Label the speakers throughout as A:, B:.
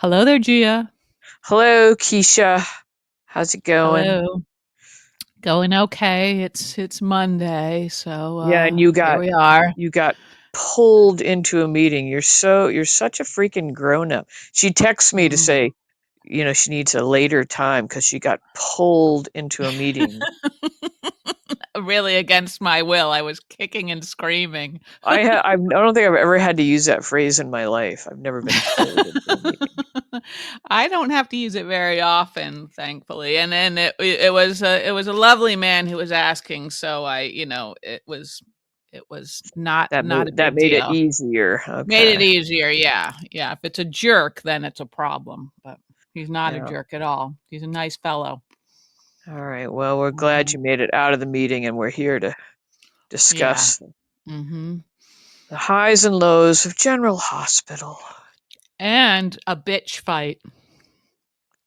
A: Hello there, Gia.
B: Hello, Keisha. How's it going?
A: Hello. Going okay. It's Monday, so
B: Yeah, and
A: here we are.
B: you got pulled into a meeting. You're such a freaking grown up. She texts me to
A: Mm.
B: say, she needs a later time because she got pulled into a meeting.
A: Really against my will. I was kicking and screaming.
B: I don't think I've ever had to use that phrase in my life. I've never been pulled into a meeting.
A: I don't have to use it very often, thankfully. And then it was a lovely man who was asking, so it was not a
B: That
A: big
B: made it
A: deal.
B: easier.
A: Made it
B: Okay.
A: easier, yeah, yeah. If it's a jerk, then it's a problem, but he's not a
B: Yeah.
A: jerk at all. He's a nice fellow.
B: All right. Well, we're glad
A: Mhm.
B: you made it out of the meeting, and we're here to
A: Yeah.
B: discuss
A: Mhm.
B: the highs and lows of General Hospital.
A: And a bitch fight.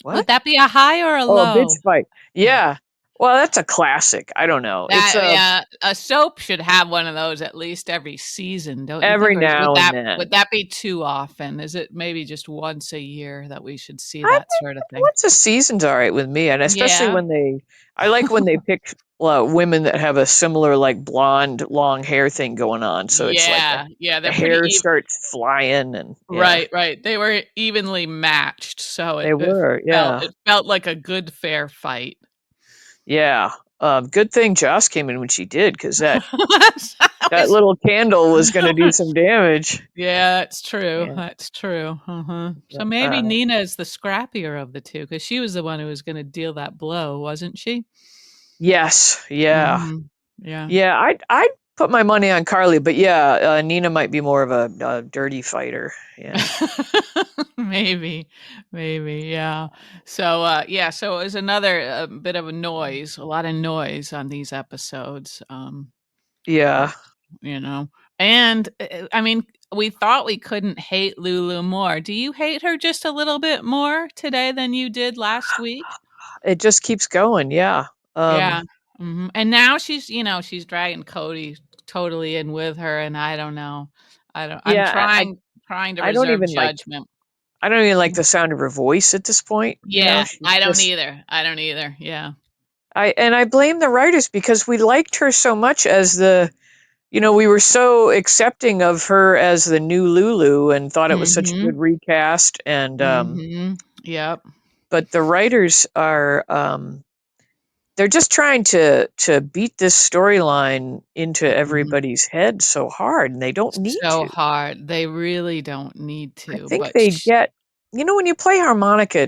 A: Would
B: What?
A: that be a high or a
B: Oh, a bitch
A: low?
B: fight. Yeah. Well, that's a classic. I don't know. It's
A: That Yeah, a soap should have one of those at least every season, don't you think?
B: every
A: Or is would
B: now and
A: that would
B: then.
A: that be too often? Is it maybe just once a year that we should see
B: I
A: that
B: think
A: sort of thing?
B: once a season's all right with me, and especially
A: Yeah.
B: I like when they pick women that have a similar like blonde long hair thing going on. So it's like
A: Yeah, yeah,
B: the
A: they're pretty
B: hair
A: even.
B: starts flying, and yeah,
A: Right, right. They were evenly matched, so
B: they were. Yeah,
A: it felt like a good fair fight.
B: yeah. Good thing Joss came in when she did, because
A: I
B: that
A: was
B: little candle was going to do some damage.
A: Yeah, that's true,
B: Yeah.
A: that's true, uh-huh. So maybe
B: Uh,
A: Nina is the scrappier of the 2 because she was the one who was gonna deal that blow, wasn't she?
B: yes. Yeah.
A: Mhm. Yeah.
B: Yeah, I'd put my money on Carly, but yeah, Nina might be more of a dirty fighter. Yeah,
A: Maybe, maybe, yeah. So, yeah, so it was another, bit of a noise, a lot of noise on these episodes,
B: yeah.
A: But, you know, and, I mean, we thought we couldn't hate Lulu more. Do you hate her just a little bit more today than you did last week?
B: It just keeps going. Yeah. Um,
A: Yeah. Mhm, and now she's dragging Cody totally in with her, and I don't know. I'm
B: yeah.
A: trying to
B: I don't
A: reserve
B: even like.
A: judgment.
B: I don't even like
A: Mhm.
B: the sound of her voice at this point.
A: Yeah,
B: She's
A: I don't
B: just.
A: either. I don't either. Yeah.
B: I blame the writers because we liked her so much as the. We were so accepting of her as the new Lulu and thought it was such a good
A: Mhm.
B: recast. And
A: Mhm. Yep.
B: but the writers are. They're just trying to beat this storyline into
A: Mhm.
B: everybody's head so hard, and they don't need
A: So
B: to.
A: hard. They really don't need
B: I
A: to,
B: think
A: but
B: they get, when you play harmonica,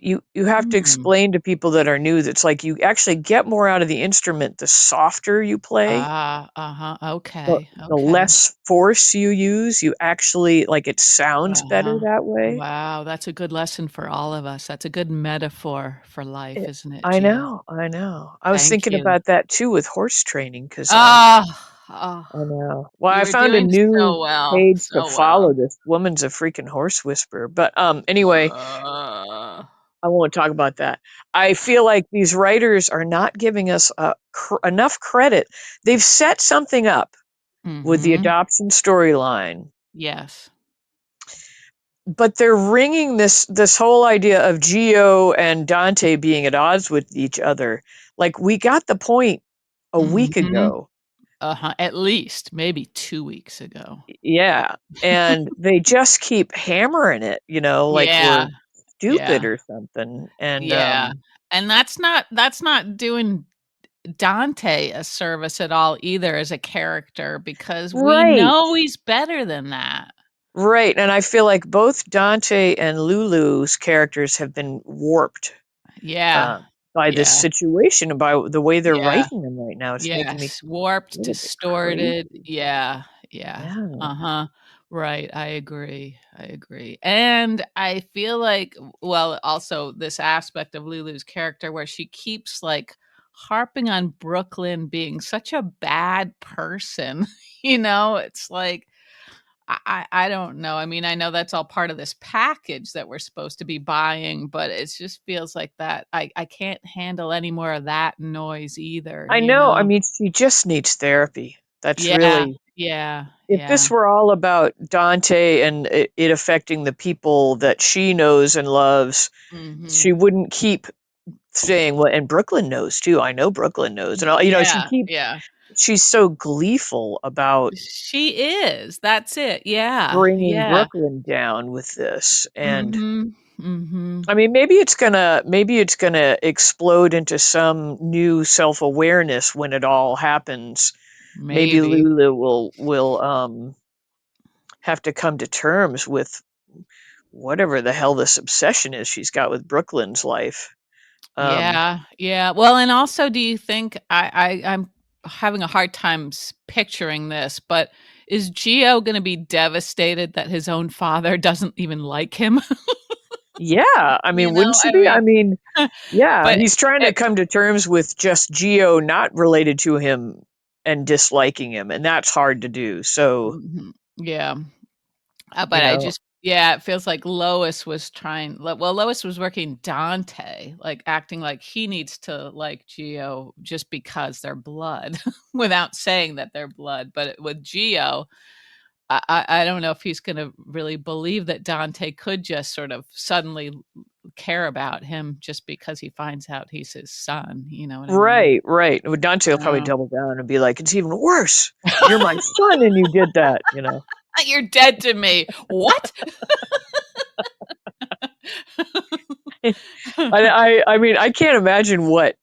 B: you have to
A: mm.
B: explain to people that are new that's like you actually get more out of the instrument the softer you play,
A: Ah, uh-huh.
B: the
A: Okay.
B: the
A: Okay.
B: less force you use. You actually like it sounds better
A: Uh-huh.
B: that way.
A: Wow, that's a good lesson for all of us. That's a good metaphor for life,
B: It,
A: isn't it,
B: I
A: Gia?
B: know, I know. I was
A: Thank
B: thinking
A: you.
B: about that too with horse training because
A: Ah, oh,
B: I know. Well,
A: you
B: I
A: were
B: found a
A: doing
B: new
A: so well,
B: page to
A: so
B: follow.
A: well.
B: This woman's a freaking horse whisperer. But anyway,
A: Uh,
B: I won't talk about that. I feel like these writers are not giving us enough credit. They've set something up with the
A: mhm.
B: adoption storyline,
A: Yes.
B: but they're ringing this whole idea of Geo and Dante being at odds with each other. Like we got the point a week
A: Mhm.
B: ago.
A: Uh-huh. At least maybe 2 weeks ago.
B: Yeah, and they just keep hammering it, like
A: Yeah.
B: we're stupid
A: Yeah.
B: or something, and,
A: Yeah. And that's not doing Dante a service at all either as a character because we
B: right,
A: know he's better than that.
B: right, and I feel like both Dante and Lulu's characters have been warped,
A: Yeah.
B: uh, by this
A: Yeah.
B: situation and by the way they're
A: Yeah.
B: writing them right now. It's making me
A: Yes. Warped,
B: a little bit crazy.
A: distorted. Yeah. Yeah.
B: Yeah.
A: Uh-huh. Right. I agree. I agree. And I feel like, well, also this aspect of Lulu's character where she keeps like harping on Brooklyn being such a bad person. It's like I don't know. I mean, I know that's all part of this package that we're supposed to be buying, but it just feels like that I can't handle any more of that noise either,
B: I
A: you
B: know, I
A: know?
B: mean, she just needs therapy. That's
A: Yeah,
B: really
A: Yeah,
B: if this
A: yeah.
B: were all about Dante and it affecting the people that she knows and loves, she
A: Mhm.
B: wouldn't keep saying, "Well, and Brooklyn knows too. I know Brooklyn knows," and all, she'd
A: Yeah,
B: keep.
A: yeah.
B: She's so gleeful about
A: She is, that's it, yeah,
B: bringing
A: yeah.
B: Brooklyn down with this, and
A: Mhm, mhm.
B: I mean, maybe it's gonna explode into some new self-awareness when it all happens. Maybe
A: Maybe.
B: Lulu will have to come to terms with whatever the hell this obsession is she's got with Brooklyn's life. Um,
A: Yeah, yeah. Well, and also, do you think I'm having a hard time picturing this, but is Gio going to be devastated that his own father doesn't even like him?
B: yeah, I
A: You
B: mean,
A: know,
B: wouldn't she
A: I
B: be? I
A: mean,
B: mean, yeah,
A: but
B: he's trying to
A: it,
B: come to terms with just Geo not related to him and disliking him, and that's hard to do. So,
A: mhm, yeah.
B: you
A: But I
B: know,
A: just yeah, it feels like Lois was trying well, Lois was working Dante, like, acting like he needs to like Gio just because they're blood without saying that they're blood, but with Gio, I don't know if he's gonna really believe that Dante could just sort of suddenly care about him just because he finds out he's his son, you know what I mean?
B: right, right. Well, Dante will probably
A: Uh,
B: double down and be like, "It's even worse. You're my son, and you did that."
A: "You're dead to me." "What?"
B: I mean, I can't imagine what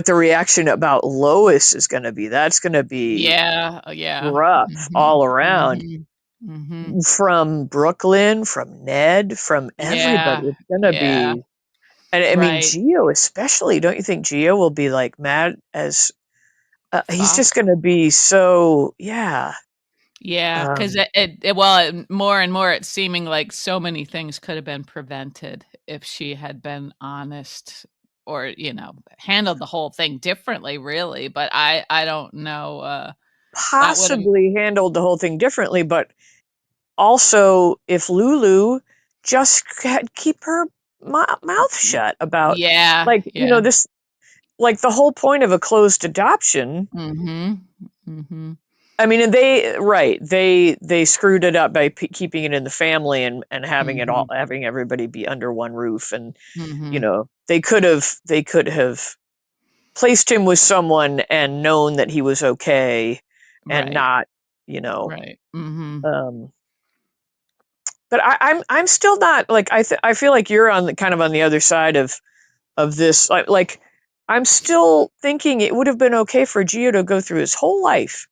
B: the reaction about Lois is going to be. That's going to be
A: Yeah, yeah.
B: rough
A: Mhm,
B: all around.
A: mhm, mhm.
B: From Brooklyn, from Ned, from everybody.
A: Yeah,
B: It's gonna
A: yeah,
B: be, and I mean,
A: right.
B: Geo especially. Don't you think Geo will be like mad as he's
A: Fuck.
B: just gonna be so, yeah.
A: Yeah, 'cause
B: Um,
A: more and more it's seeming like so many things could have been prevented if she had been honest or, handled the whole thing differently, really, but I don't know, that would've
B: Possibly handled the whole thing differently, but also if Lulu just had keep her mouth shut about,
A: yeah,
B: like,
A: yeah.
B: this, like the whole point of a closed adoption.
A: Mhm, mhm.
B: I mean, and they screwed it up by keeping it in the family and having it all
A: Mhm,
B: having everybody be under one roof, and
A: mhm.
B: they could have placed him with someone and known that he was okay and
A: Right,
B: not, you know.
A: right. Mhm.
B: Um, but I'm still not like I feel like you're on the kind of on the other side of this, like I'm still thinking it would have been okay for Gio to go through his whole life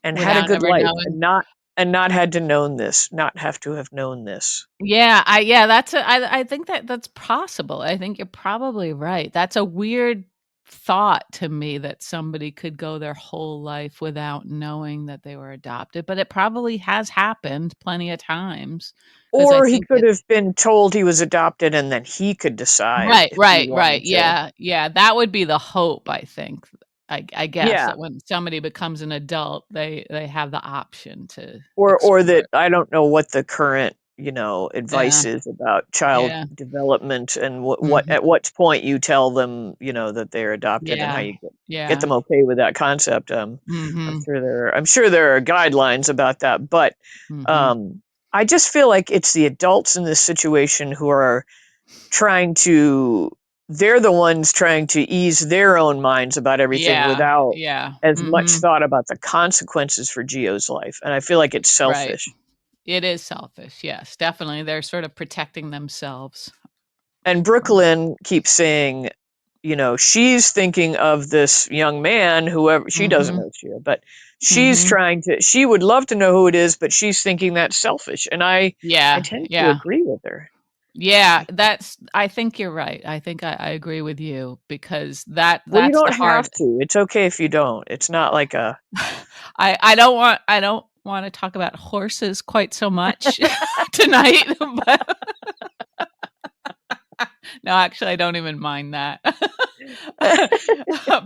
B: and had a
A: Without
B: good
A: ever
B: life
A: knowing.
B: and not had to known this, not have to have known this.
A: Yeah, I think that that's possible. I think you're probably right. That's a weird thought to me that somebody could go their whole life without knowing that they were adopted, but it probably has happened plenty of times because I
B: Or he
A: think
B: could
A: it
B: have been told he was adopted and then he could decide
A: right,
B: if he
A: right, right.
B: wanted to.
A: Yeah, yeah, that would be the hope, I think. I guess
B: Yeah.
A: that when somebody becomes an adult, they have the option to
B: Or
A: explore
B: that
A: it.
B: I don't know what the current,
A: Yeah,
B: advice is about child
A: yeah.
B: development and what
A: Mhm.
B: at what point you tell them, that they're adopted and how
A: Yeah,
B: you get
A: yeah.
B: them okay with that concept.
A: Mhm,
B: I'm sure there are guidelines about that, but
A: mhm.
B: um I just feel like it's the adults in this situation who are trying to they're the ones trying to ease their own minds about everything
A: Yeah,
B: without
A: yeah,
B: as much
A: mhm,
B: thought about the consequences for Geo's life, and I feel like it's
A: right.
B: selfish.
A: It is selfish, yes, definitely, they're sort of protecting themselves
B: And
A: from
B: Brooklyn keeps saying, she's thinking of this young man, whoever, she doesn't
A: mhm,
B: know Geo, but
A: mhm.
B: she would love to know who it is, but she's thinking that's selfish, and I
A: Yeah,
B: tend to
A: yeah,
B: agree with her.
A: yeah,
B: Like,
A: that's I think you're right, I think I agree with you because
B: well, you
A: that's the
B: don't
A: hard
B: have to. It's okay if you don't. It's not like a
A: I don't wanna talk about horses quite so much tonight, but no, actually, I don't even mind that.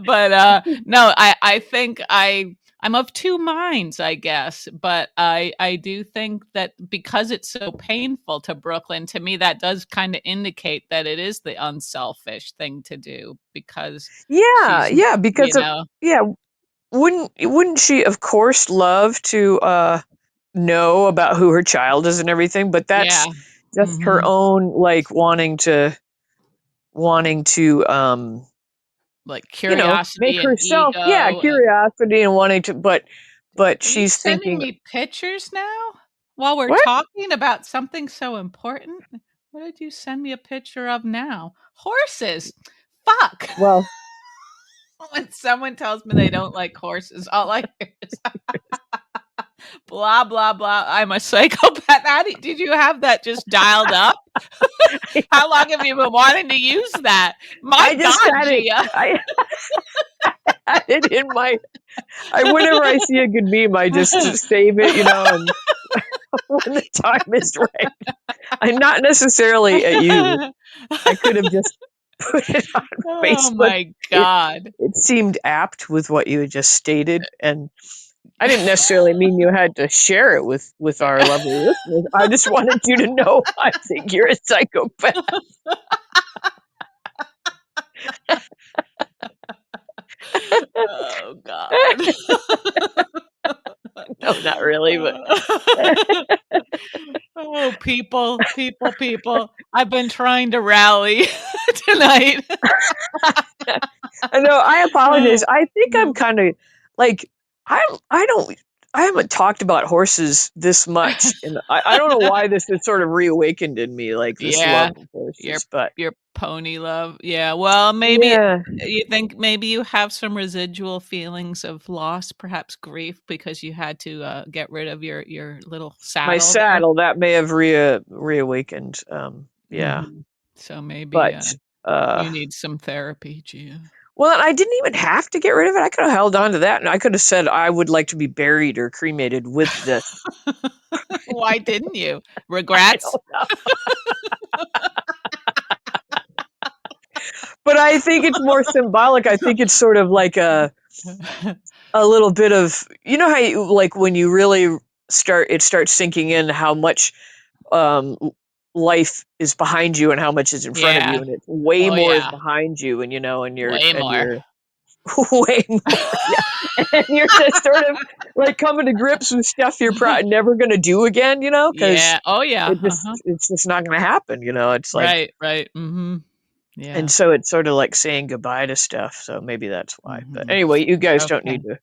A: But, no, I think I'm of 2 minds, I guess, but I do think that because it's so painful to Brooklyn, to me, that does kinda indicate that it is the unselfish thing to do because
B: yeah,
A: she's
B: yeah, because
A: you
B: of
A: know?
B: yeah, wouldn't she of course love to know about who her child is and everything, but that's
A: Yeah.
B: just her
A: Mhm.
B: own like wanting to
A: Like
B: make
A: curiosity and
B: herself, yeah,
A: ego.
B: curiosity and wanting to, but
A: Are you
B: she's
A: sending
B: thinking,
A: me pictures now while we're
B: what?
A: talking about something so important? What did you send me a picture of now? Horses. Fuck.
B: Well,
A: When someone tells me they don't like horses, all I hear is blah blah blah. I'm a psychopath. Did you have that just dialed up? How long have you been wanting to use that? My
B: I just
A: God,
B: had it.
A: Gia.
B: I had it in my. I whenever I see a good meme, I just save it, and when the time is right. I'm not necessarily at you. I could have just put it on
A: Oh
B: Facebook.
A: my
B: It
A: God.
B: it seemed apt with what you had just stated, and I didn't necessarily mean you had to share it with our lovely listeners. I just wanted you to know I think you're a psychopath.
A: Oh God.
B: No, not really, but
A: Oh, people, people, people. I've been trying to rally tonight.
B: I know. I apologize.
A: Uh,
B: I think I'm kind of like I don't. I haven't talked about horses this much, and I don't know why this has sort of reawakened in me, like this
A: Yeah,
B: love of
A: your
B: horses. But
A: your pony love. Yeah, well, maybe
B: yeah,
A: you think maybe you have some residual feelings of loss, perhaps grief, because you had to, get rid of your little
B: my
A: saddle there.
B: saddle that may have reawakened. Yeah,
A: Mhm. So maybe,
B: but uh,
A: you need some therapy, Gia.
B: well, I didn't even have to get rid of it. I could have held on to that, and I could have said I would like to be buried or cremated with this.
A: Why didn't you?
B: I
A: Regrets?
B: don't know, but I think it's more symbolic. I think it's sort of like a little bit of, how you, like when you really starts sinking in how much um life is behind you and how much is in front of
A: Yeah.
B: you, and it's way
A: Oh,
B: more is
A: yeah.
B: behind you, and
A: Way more.
B: you're way more, yeah, and you're just sort of like coming to grips with stuff you're never going to do again, because
A: Yeah. Oh, yeah. Uh-huh.
B: it's just not going to happen, it's like,
A: Right, right. Mhm.
B: and
A: Yeah.
B: so it's sort of like saying goodbye to stuff, so maybe that's why. But
A: Mhm.
B: anyway, you guys don't
A: Okay.
B: need to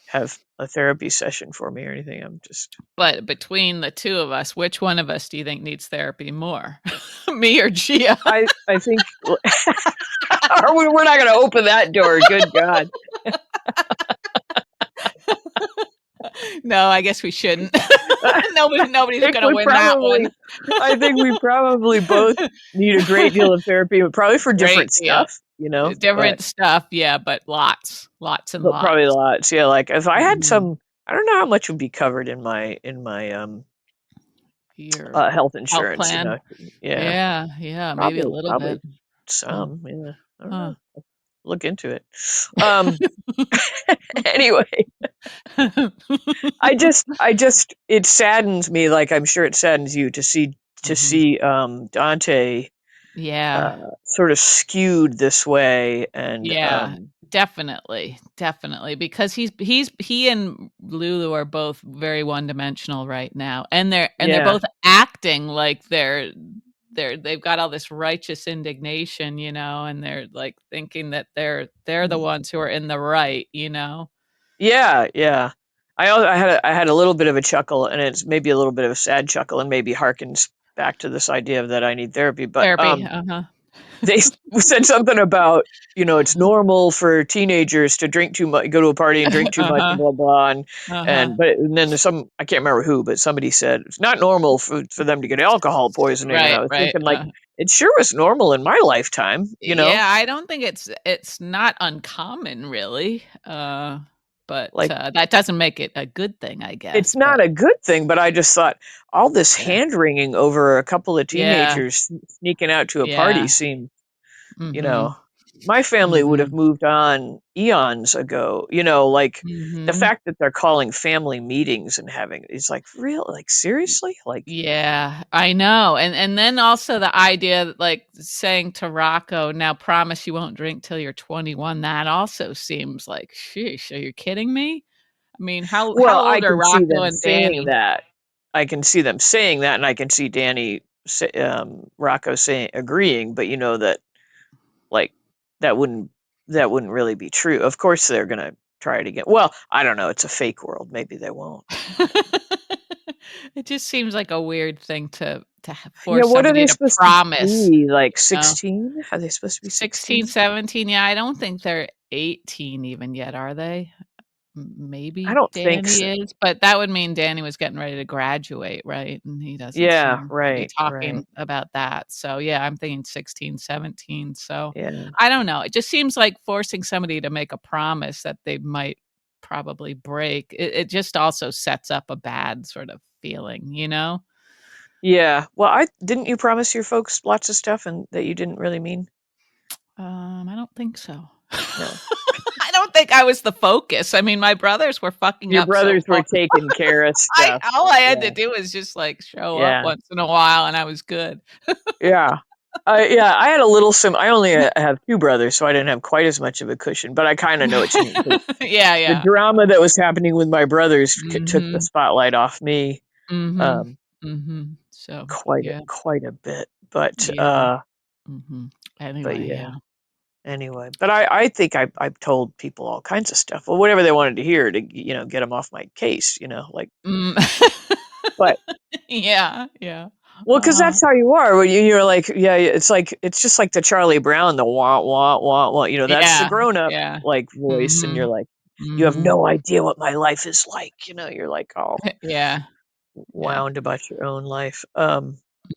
B: have a therapy session for me or anything. I'm just
A: But between the 2 of us, which one of us do you think needs therapy more? Me or Gia?
B: I think we're not going to open that door. Good God.
A: No, I guess we shouldn't.
B: I
A: Nobody's
B: think
A: gonna win that one.
B: we probably both need a great deal of therapy, but probably for
A: Great,
B: different
A: yeah.
B: stuff, but
A: Different stuff, yeah, but lots, lots and
B: probably
A: lots.
B: lots. Yeah, like if I had
A: Mhm.
B: some, I don't know how much would be covered in my
A: Your
B: health
A: health
B: insurance,
A: plan?
B: Yeah,
A: Yeah, yeah, maybe a little
B: probably
A: bit. Huh,
B: some, yeah. I don't
A: huh.
B: know. Look into it. Um anyway, I just it saddens me, like I'm sure it saddens you to
A: Mhm.
B: see Dante
A: Yeah,
B: sort of skewed this way, and
A: yeah, definitely, definitely, because he and Lulu are both very one-dimensional right now, and they're
B: yeah,
A: both acting like they've got all this righteous indignation, and they're, like, thinking that they're the ones who are in the right, you know?
B: yeah, yeah. I had a little bit of a chuckle, and it's maybe a little bit of a sad chuckle, and maybe harkens back to this idea of that I need therapy. But
A: Therapy, uh-huh.
B: they said something about, it's normal for teenagers to drink too much, go to a party and drink too much, and
A: Uh-huh,
B: blah blah, and
A: uh-huh.
B: and then there's some, I can't remember who, but somebody said it's not normal for them to get alcohol poisoning, and I
A: Right,
B: was
A: right,
B: thinking like it sure was normal in my lifetime.
A: yeah, I don't think it's not uncommon really, but,
B: Like
A: that doesn't make it a good thing, I
B: it's
A: guess,
B: not
A: but
B: a good thing, but I just thought all this
A: yeah.
B: hand wringing over a couple of
A: Yeah,
B: teenagers sneaking out to a party
A: yeah,
B: seemed, you
A: mhm.
B: know. my family would have
A: Mhm.
B: moved on eons ago. Like the
A: Mhm.
B: fact that they're calling family meetings and having it's like real, like seriously, like
A: Yeah, I know, and then also the idea that, like, saying to Rocco, "Now promise you won't drink till you're 21," that also seems like, sheesh, are you kidding me? I mean, how
B: well, I
A: old are
B: can see
A: Rocco
B: them
A: and
B: saying
A: Danny?
B: that. I can see them saying that, and I can see Rocco saying agreeing, but you know that like that wouldn't that wouldn't really be true. Of course, they're gonna try it again. Well, I don't know. It's a fake world. Maybe they won't. I don't know.
A: It just seems like a weird thing to
B: Yeah,
A: force
B: what are
A: somebody
B: they
A: to
B: supposed to
A: promise,
B: be? Like
A: you know?
B: 16? Are they supposed to be
A: 16,
B: 16?
A: 17, yeah, I don't think they're 18 even yet, are they?
B: I
A: Maybe
B: don't think
A: Danny
B: so.
A: is, but that would mean Danny was getting ready to graduate, right? And he doesn't
B: Yeah,
A: seem to be
B: right, right.
A: talking about that. So, yeah, I'm thinking 16, 17. So,
B: Yeah.
A: I don't know. It just seems like forcing somebody to make a promise that they might probably break. It just also sets up a bad sort of feeling, you know?
B: Yeah. Well, I didn't you promise your folks lots of stuff and that you didn't really mean?
A: I don't think so.
B: No.
A: I don't think I was the focus. I mean, my brothers were fucking
B: Your
A: up so
B: brothers were
A: hard.
B: taking care of
A: I
B: stuff.
A: all I had to
B: Yeah.
A: do was just, like, show up
B: Yeah.
A: once in a while, and I was good.
B: Yeah. Yeah, I had a little I only have two brothers, so I didn't have quite as much of a cushion, but I kind of know what you mean.
A: Yeah,
B: The
A: yeah.
B: drama that was happening with my brothers took the
A: Mhm,
B: spotlight off me,
A: mhm,
B: um,
A: mhm. So,
B: quite
A: yeah,
B: quite a bit. But
A: yeah, mhm. Anyway,
B: yeah.
A: yeah.
B: Anyway, but I think I've told people all kinds of stuff. Well, whatever they wanted to hear to get them off my case. Like.
A: Mm.
B: But
A: Yeah, yeah.
B: well, because
A: Uh-huh.
B: that's how you are when you're like, yeah, it's just like the Charlie Brown, the wah wah wah wah. That's the
A: Yeah,
B: grown up
A: yeah.
B: like voice, and you're
A: Mhm,
B: like, you have
A: mhm.
B: no idea what my life is like. You're like all
A: Yeah, yeah.
B: wound about your own life.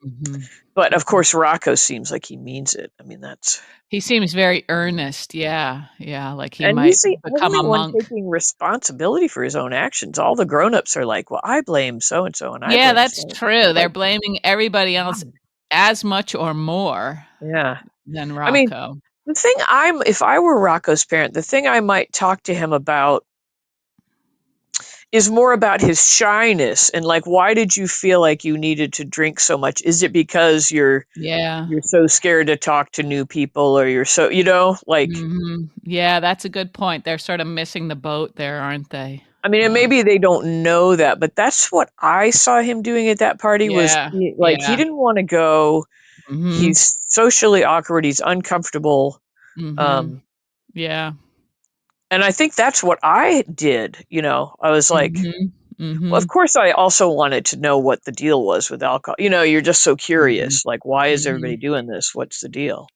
A: Mhm,
B: But of
A: mhm.
B: course, Rocco seems like he means it. I mean, that's
A: He seems very earnest, yeah, yeah, like he
B: and he's
A: might
B: the
A: become
B: only
A: a
B: one
A: monk.
B: taking responsibility for his own actions. All the grown-ups are like, "Well, I blame so and so, and I
A: Yeah,
B: blame
A: that's
B: so."
A: true, they're
B: Like,
A: blaming everybody else
B: God.
A: as much or more
B: Yeah.
A: than
B: I mean,
A: Rocco.
B: the thing if I were Rocco's parent, the thing I might talk to him about is more about his shyness and like, why did you feel like you needed to drink so much? Is it because
A: Yeah.
B: you're so scared to talk to new people, or you're so like.
A: Mhm. Yeah, that's a good point. They're sort of missing the boat there, aren't they?
B: I mean, and
A: Um,
B: maybe they don't know that, but that's what I saw him doing at that party was
A: yeah,
B: like he
A: yeah.
B: didn't want to go.
A: Mhm,
B: He's socially awkward. He's uncomfortable.
A: mhm.
B: Um,
A: Yeah.
B: and I think that's what I did. I was like,
A: Mhm,
B: well, of
A: mhm,
B: course, I also wanted to know what the deal was with alcohol. You're just so
A: mhm,
B: curious. Like, why is everybody
A: mhm.
B: doing this? What's the deal?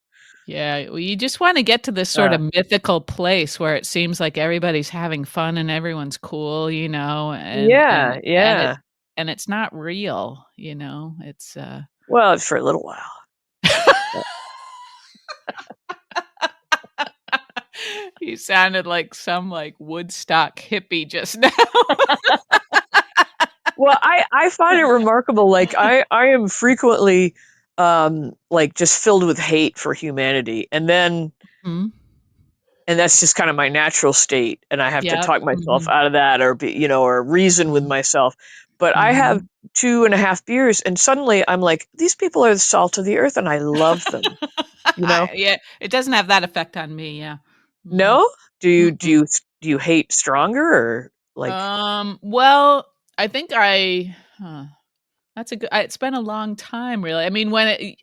A: Yeah, well, you just wanna get to this sort
B: Uh,
A: of mythical place where it seems like everybody's having fun and everyone's cool, and
B: yeah, yeah.
A: it's not real, it's,
B: Well, for a little while. But-
A: You sounded like some, like, Woodstock hippie just now.
B: Well, I find it remarkable. Like, I am frequently, like just filled with hate for humanity,
A: Mhm.
B: and that's just kind of my natural state, and I have to
A: Yep.
B: talk myself
A: Mhm.
B: out of that, or or reason with
A: Mhm.
B: myself. But I have
A: Mhm.
B: 2.5 beers, and suddenly I'm like, these people are the salt of the earth, and I love them. You know?
A: Yeah, it doesn't have that effect on me, yeah. Mhm.
B: No? Do you do
A: Mm-mm.
B: you do you hate stronger, or like?
A: Well, I think that's a good it's been a long time, really. I mean,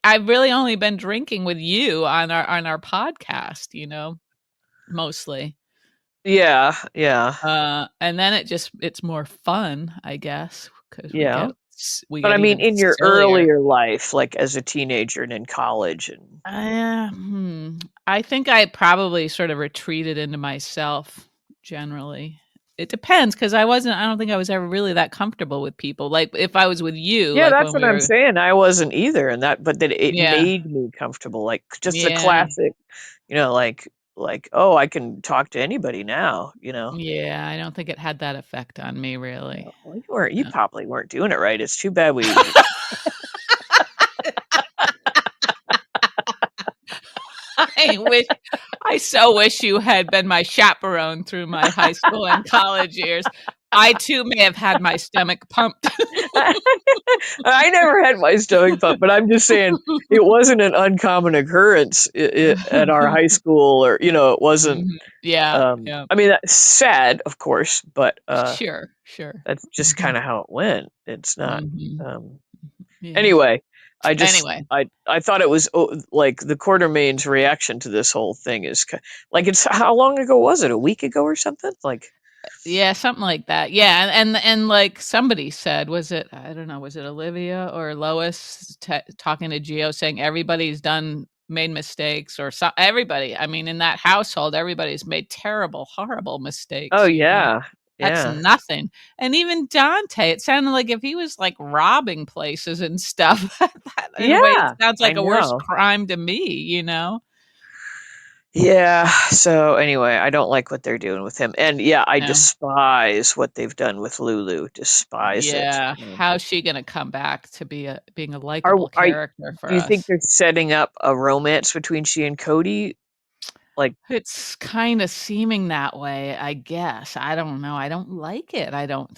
A: I've really only been drinking with you on our podcast, mostly.
B: Yeah, yeah,
A: And then it's more fun, I guess, because
B: yeah.
A: we
B: But I
A: get
B: mean,
A: even
B: in your
A: sillier.
B: earlier life, like as a teenager and in college, and
A: I think I probably sort of retreated into myself generally. It depends because I don't think I was ever really that comfortable with people. Like if I was with you,
B: yeah,
A: like
B: that's
A: when
B: what
A: we
B: I'm
A: were
B: saying. I wasn't either, and but that it
A: yeah,
B: made me comfortable, like just the
A: yeah,
B: classic, oh, I can talk to anybody now.
A: yeah, I don't think it had that effect on me really.
B: Well, you
A: No.
B: probably weren't doing it right. It's too bad we.
A: I wish I so wish you had been my chaperone through my high school and college years. I too may have had my stomach pumped.
B: I never had my stomach pumped, but I'm just saying it wasn't an uncommon occurrence at our high school, or it wasn't.
A: Mhm. Yeah, yeah.
B: I mean, that's sad, of course, but
A: Sure, sure.
B: that's just
A: Mhm,
B: kind of how it went. It's not.
A: mhm.
B: Um,
A: Yeah.
B: anyway, I just
A: Anyway,
B: I thought it was like the Quartermain's reaction to this whole thing is like, it's how long ago was it? A week ago or something? Like,
A: yeah, something like that. Yeah, and like somebody said, was it I don't know, was it Olivia or Lois talking to Gio saying everybody's made mistakes or everybody. I mean, in that household, everybody's made terrible, horrible
B: oh
A: mistakes, you know.
B: yeah,
A: That's
B: yeah,
A: nothing. And even Dante, it sounded like if he was like robbing places and stuff, that in a way it
B: yeah.
A: sounds
B: I
A: like a worse
B: know.
A: crime to me, you know.
B: Yeah. So anyway, I don't like what they're doing with him, and yeah, I
A: Yeah.
B: despise what they've done with Lulu. Despise it.
A: Yeah, how's she gonna come back to being a
B: Are
A: likable
B: are
A: character for
B: do you think
A: us?
B: they're setting up a romance between she and Cody? Like,
A: It's kinda seeming that way, I guess. I don't know, I don't like it, I don't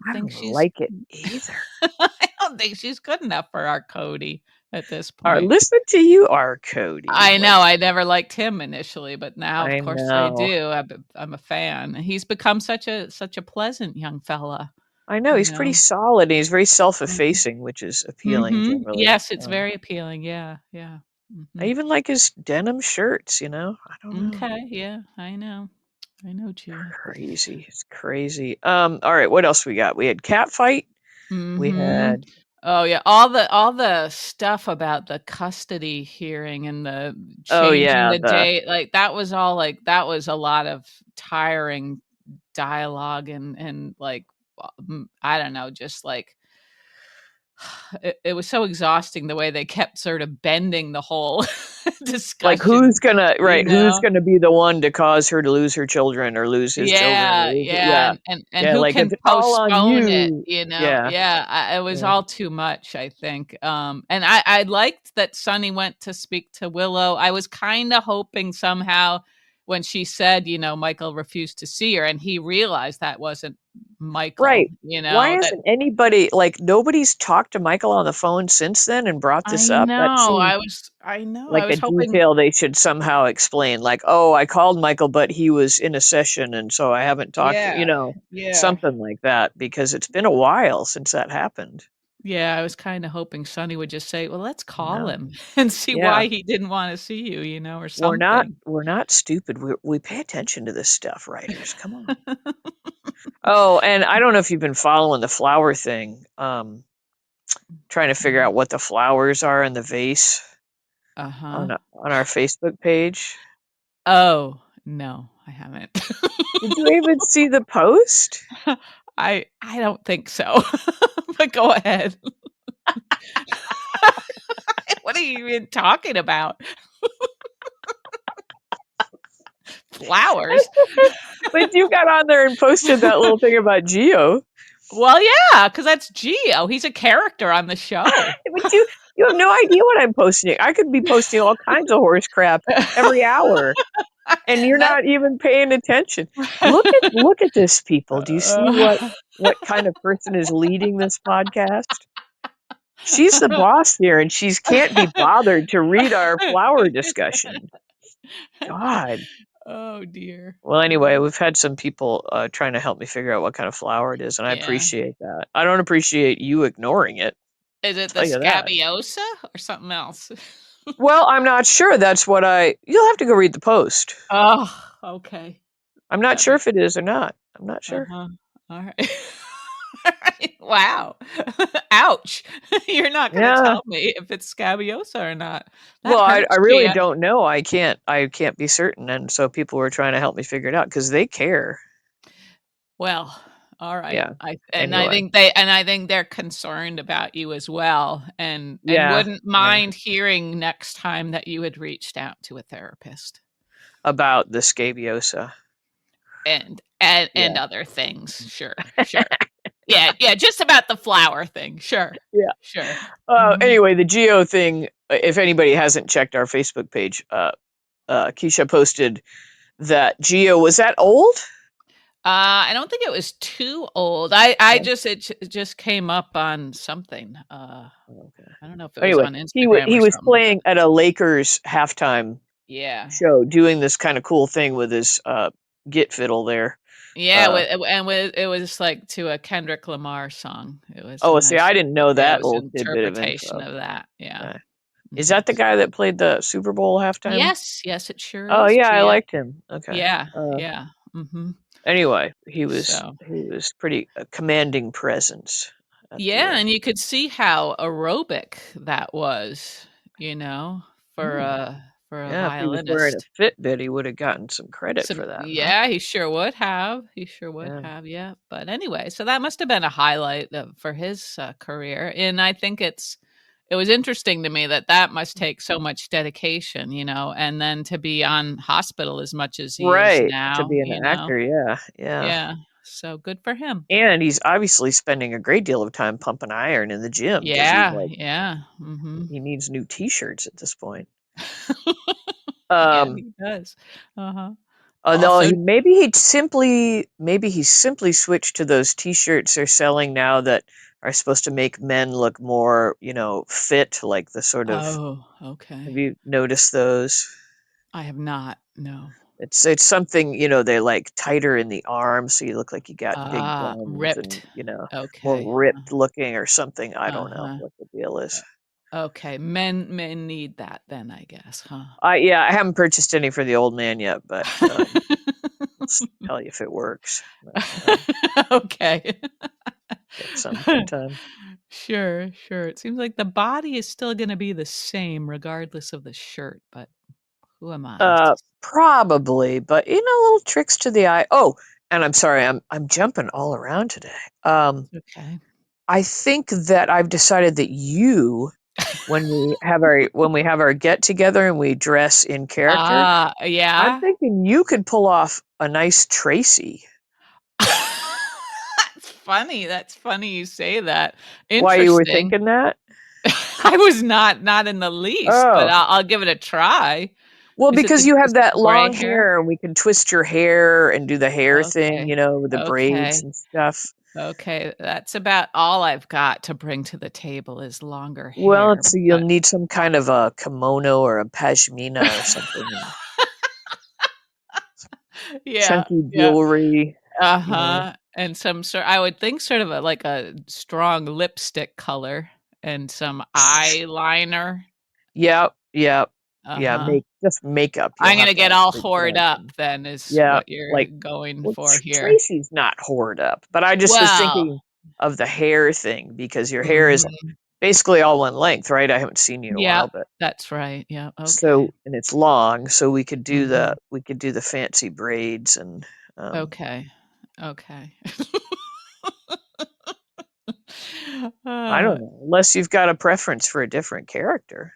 B: I
A: think
B: don't
A: she's
B: like it either.
A: I don't think she's good enough for our Cody at this
B: Our
A: point.
B: listen to you, our Cody.
A: I
B: Like,
A: know, I never liked him initially, but now, of
B: I
A: course, I
B: know.
A: do. I'm a fan. He's become such a pleasant young fella,
B: I know
A: you
B: he's pretty
A: know?
B: solid, and he's very
A: Mhm.
B: self-effacing, which is appealing
A: Mhm.
B: generally.
A: Yes, it's very appealing, yeah, yeah.
B: I
A: Mhm.
B: even like his denim shirts, I don't know.
A: Okay, yeah, I know. I know, Gia.
B: Crazy. It's crazy. All right, what else we got? We had cat fight. We
A: Mhm.
B: had
A: Oh, yeah, all the stuff about the custody hearing and the
B: oh
A: changing
B: yeah,
A: the
B: the
A: date, like, that was all, like that was a lot of tiring dialogue and, like, I don't know, just, like, it was so exhausting the way they kept sort of bending the whole
B: like, who's
A: discussion,
B: gonna
A: you
B: right, who's
A: know?
B: gonna be the one to cause her to lose her children or lose his children or
A: Yeah,
B: lose
A: yeah,
B: yeah.
A: and
B: Yeah,
A: who
B: like, if
A: can
B: it's all on
A: postpone it,
B: you
A: you know?
B: yeah,
A: Yeah, it was
B: yeah.
A: all too much, I think, and I liked that Sonny went to speak to Willow. I was kinda hoping somehow when she said, Michael refused to see her, and he realized that wasn't Michael,
B: Right. Why
A: that
B: hasn't anybody like, nobody's talked to Michael on the phone since then and brought this up? That seems
A: I
B: like a
A: was hoping.
B: detail they should somehow explain, like, "Oh, I called Michael, but he was in a session, and so I haven't talked to"
A: Yeah, yeah.
B: something like that, because it's been a while since that happened.
A: Yeah, I was kinda hoping Sonny would just say, "Well, let's call
B: No.
A: him and see
B: Yeah.
A: why he didn't wanna see you," or
B: We're not
A: something.
B: we're not stupid. We pay attention to this stuff, writers, come on. Oh, and I don't know if you've been following the flower thing, trying to figure
A: Mm.
B: out what the flowers are in the vase
A: Uh-huh.
B: on our Facebook page.
A: Oh, no, I haven't.
B: Did you even see the post?
A: I don't think so, but go ahead. What are you even talking about? Flowers?
B: But you got on there and posted that little thing about Geo.
A: Well, yeah, because that's Gio, he's a character on the show.
B: But you have no idea what I'm posting. I could be posting all kinds of horse crap every hour, and you're
A: That
B: not even paying attention. Look at this, people. Do you see what kind of person is leading this podcast? She's the boss here, and she's can't be bothered to read our flower discussion. God.
A: Oh, dear.
B: Well,
A: Oh.
B: anyway, we've had some people trying to help me figure out what kind of flower it is, and I
A: Yeah.
B: appreciate that. I don't appreciate you ignoring it.
A: Is it the
B: Tell you that.
A: scabiosa or something else?
B: Well, I'm not sure. That's what you'll have to go read the post.
A: Oh, okay.
B: I'm not
A: That
B: sure
A: makes
B: if it is or not. I'm not sure.
A: uh-huh. Alright. Alright. Wow. Ouch. You're not gonna
B: Yeah.
A: tell me if it's scabiosa or not. That
B: Well, I
A: hurts,
B: really
A: Gia.
B: don't know. I can't be certain, and so people were trying to help me figure it out because they care.
A: Well, alright.
B: Yeah.
A: I
B: Anyway.
A: think they're concerned about you as well and
B: Yeah.
A: wouldn't
B: Yeah.
A: mind hearing next time that you had reached out to a therapist
B: About the scabiosa.
A: and
B: Yeah.
A: other things. Sure, sure. Yeah, yeah, just about the flower thing. Sure.
B: Yeah.
A: Sure. Mhm.
B: Anyway, the Geo thing. If anybody hasn't checked our Facebook page, Keisha posted that Gia was that old?
A: I don't think it was too old. I
B: No?
A: just it just came up on something.
B: Okay.
A: I don't know if it was
B: Anyway,
A: on Instagram
B: he
A: or
B: was
A: something.
B: playing at a Lakers halftime
A: Yeah.
B: show, doing this kind of cool thing with his git fiddle there.
A: Yeah,
B: Uh,
A: it was, like, to a Kendrick Lamar song. It was a
B: oh, see,
A: nice
B: I didn't know
A: yeah, it
B: that
A: was
B: little
A: an
B: tidbit of
A: interpretation
B: info.
A: of that, yeah.
B: Okay. Is
A: Mhm.
B: that the guy that played the Super Bowl halftime?
A: Yes, yes, it sure
B: Oh
A: is,
B: yeah, I
A: Gia.
B: liked him. Okay.
A: Yeah,
B: Uh,
A: yeah, mhm.
B: anyway,
A: So
B: he was pretty commanding presence at the.
A: yeah, and you could see how aerobic that was, you know,
B: Hmm.
A: for a
B: Yeah, if he was wearing a
A: violinist.
B: Fitbit, he would have gotten some credit
A: Some
B: for that, huh?
A: yeah, he sure would have. He sure would
B: Yeah.
A: have, yeah. But anyway, so that must have been a highlight for his career, and I think it was interesting to me that that must take so much dedication, you know, and then to be on hospital as much as he is
B: Right. To
A: now,
B: be an
A: you know.
B: actor, yeah. Yeah.
A: Yeah. So good for him.
B: And he's obviously spending a great deal of time pumping iron in the gym because he's
A: Yeah,
B: like
A: yeah. Mhm.
B: he needs new t-shirts at this point.
A: Yeah,
B: Um
A: he does. Uh-huh.
B: no,
A: Also
B: maybe he simply switched to those t-shirts they're selling now that are supposed to make men look more, fit, like the sort of
A: oh, okay.
B: have you noticed those?
A: I have not, no.
B: It's something, they're like tighter in the arms so you look like you got big
A: Ah,
B: guns and,
A: ripped.
B: more
A: Okay.
B: ripped looking or something. I don't know
A: Uh-huh.
B: what the deal is.
A: Okay, men need that then, I guess, huh?
B: I haven't purchased any for the old man yet, but I'll tell you if it works. But,
A: Okay.
B: get some sometime.
A: Sure, sure. It seems like the body is still gonna be the same regardless of the shirt, but who am I to
B: Probably, but little tricks to the eye. Oh, and I'm sorry, I'm jumping all around today. Um,
A: okay.
B: I think that I've decided that when we have our get together and we dress in character,
A: Ah,
B: I'm
A: yeah?
B: thinking you could pull off a nice Tracy.
A: That's funny you say that.
B: Why you were
A: Interesting.
B: thinking that?
A: I was not in the least, but
B: Oh,
A: I'll give it a try.
B: well, because you
A: Is
B: have
A: it
B: that
A: the gray
B: long
A: hair?
B: hair, and we can twist your hair and do the hair thing,
A: Okay.
B: with the braids
A: Okay.
B: and stuff.
A: Okay. That's about all I've got to bring to the table is longer
B: Well,
A: hair,
B: let's see, you'll
A: but
B: need some kind of a kimono or a pashmina or something, and
A: yeah,
B: chunky
A: yeah.
B: jewelry, you know.
A: Uh-huh. And some sort I would think sort of like a strong lipstick color and some eyeliner.
B: Yep, yep, yeah.
A: Uh-huh.
B: Just makeup. You'll
A: I'm
B: have
A: gonna
B: to
A: get all
B: actually put
A: hoard
B: on
A: up
B: some.
A: then is
B: Yeah,
A: what you're
B: like
A: going
B: well,
A: for here.
B: Tracy's not hoard up, but I just was
A: Well,
B: thinking of the hair thing because your hair is
A: mhm.
B: basically all one length, right? I haven't seen you in a while,
A: Yep,
B: but
A: that's right. Yeah, okay.
B: so and it's long, so
A: Mhm.
B: we could do the fancy braids and
A: Okay. Okay.
B: I don't
A: Uh,
B: know, unless you've got a preference for a different character.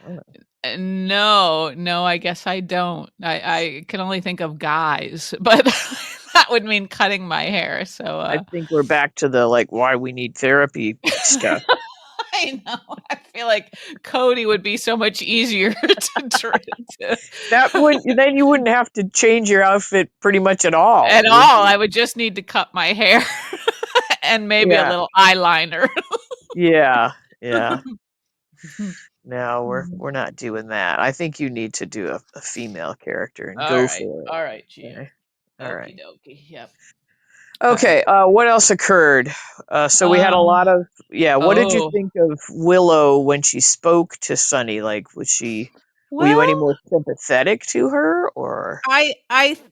B: I don't know.
A: no, no, I guess I don't. I can only think of guys, but that would mean cutting my hair, so,
B: I think we're back to the like why we need therapy stuff.
A: I know, I feel like Cody would be so much easier to to
B: That would then you wouldn't have to change your outfit pretty much at all,
A: at
B: would
A: all,
B: you?
A: I would just need to cut my hair and maybe a
B: Yeah,
A: little eyeliner.
B: yeah, yeah. No,
A: Mhm.
B: we're not doing that. I think you need to do a female character and go
A: Alright,
B: for it.
A: alright, Gia.
B: Okay. All
A: Okie
B: right.
A: dokie, yep. Okay.
B: Okay. What else occurred? So we had a
A: Uh,
B: lot of yeah. What did you
A: oh,
B: think of Willow when she spoke to Sonny? Like, were you any
A: well,
B: more sympathetic to her or?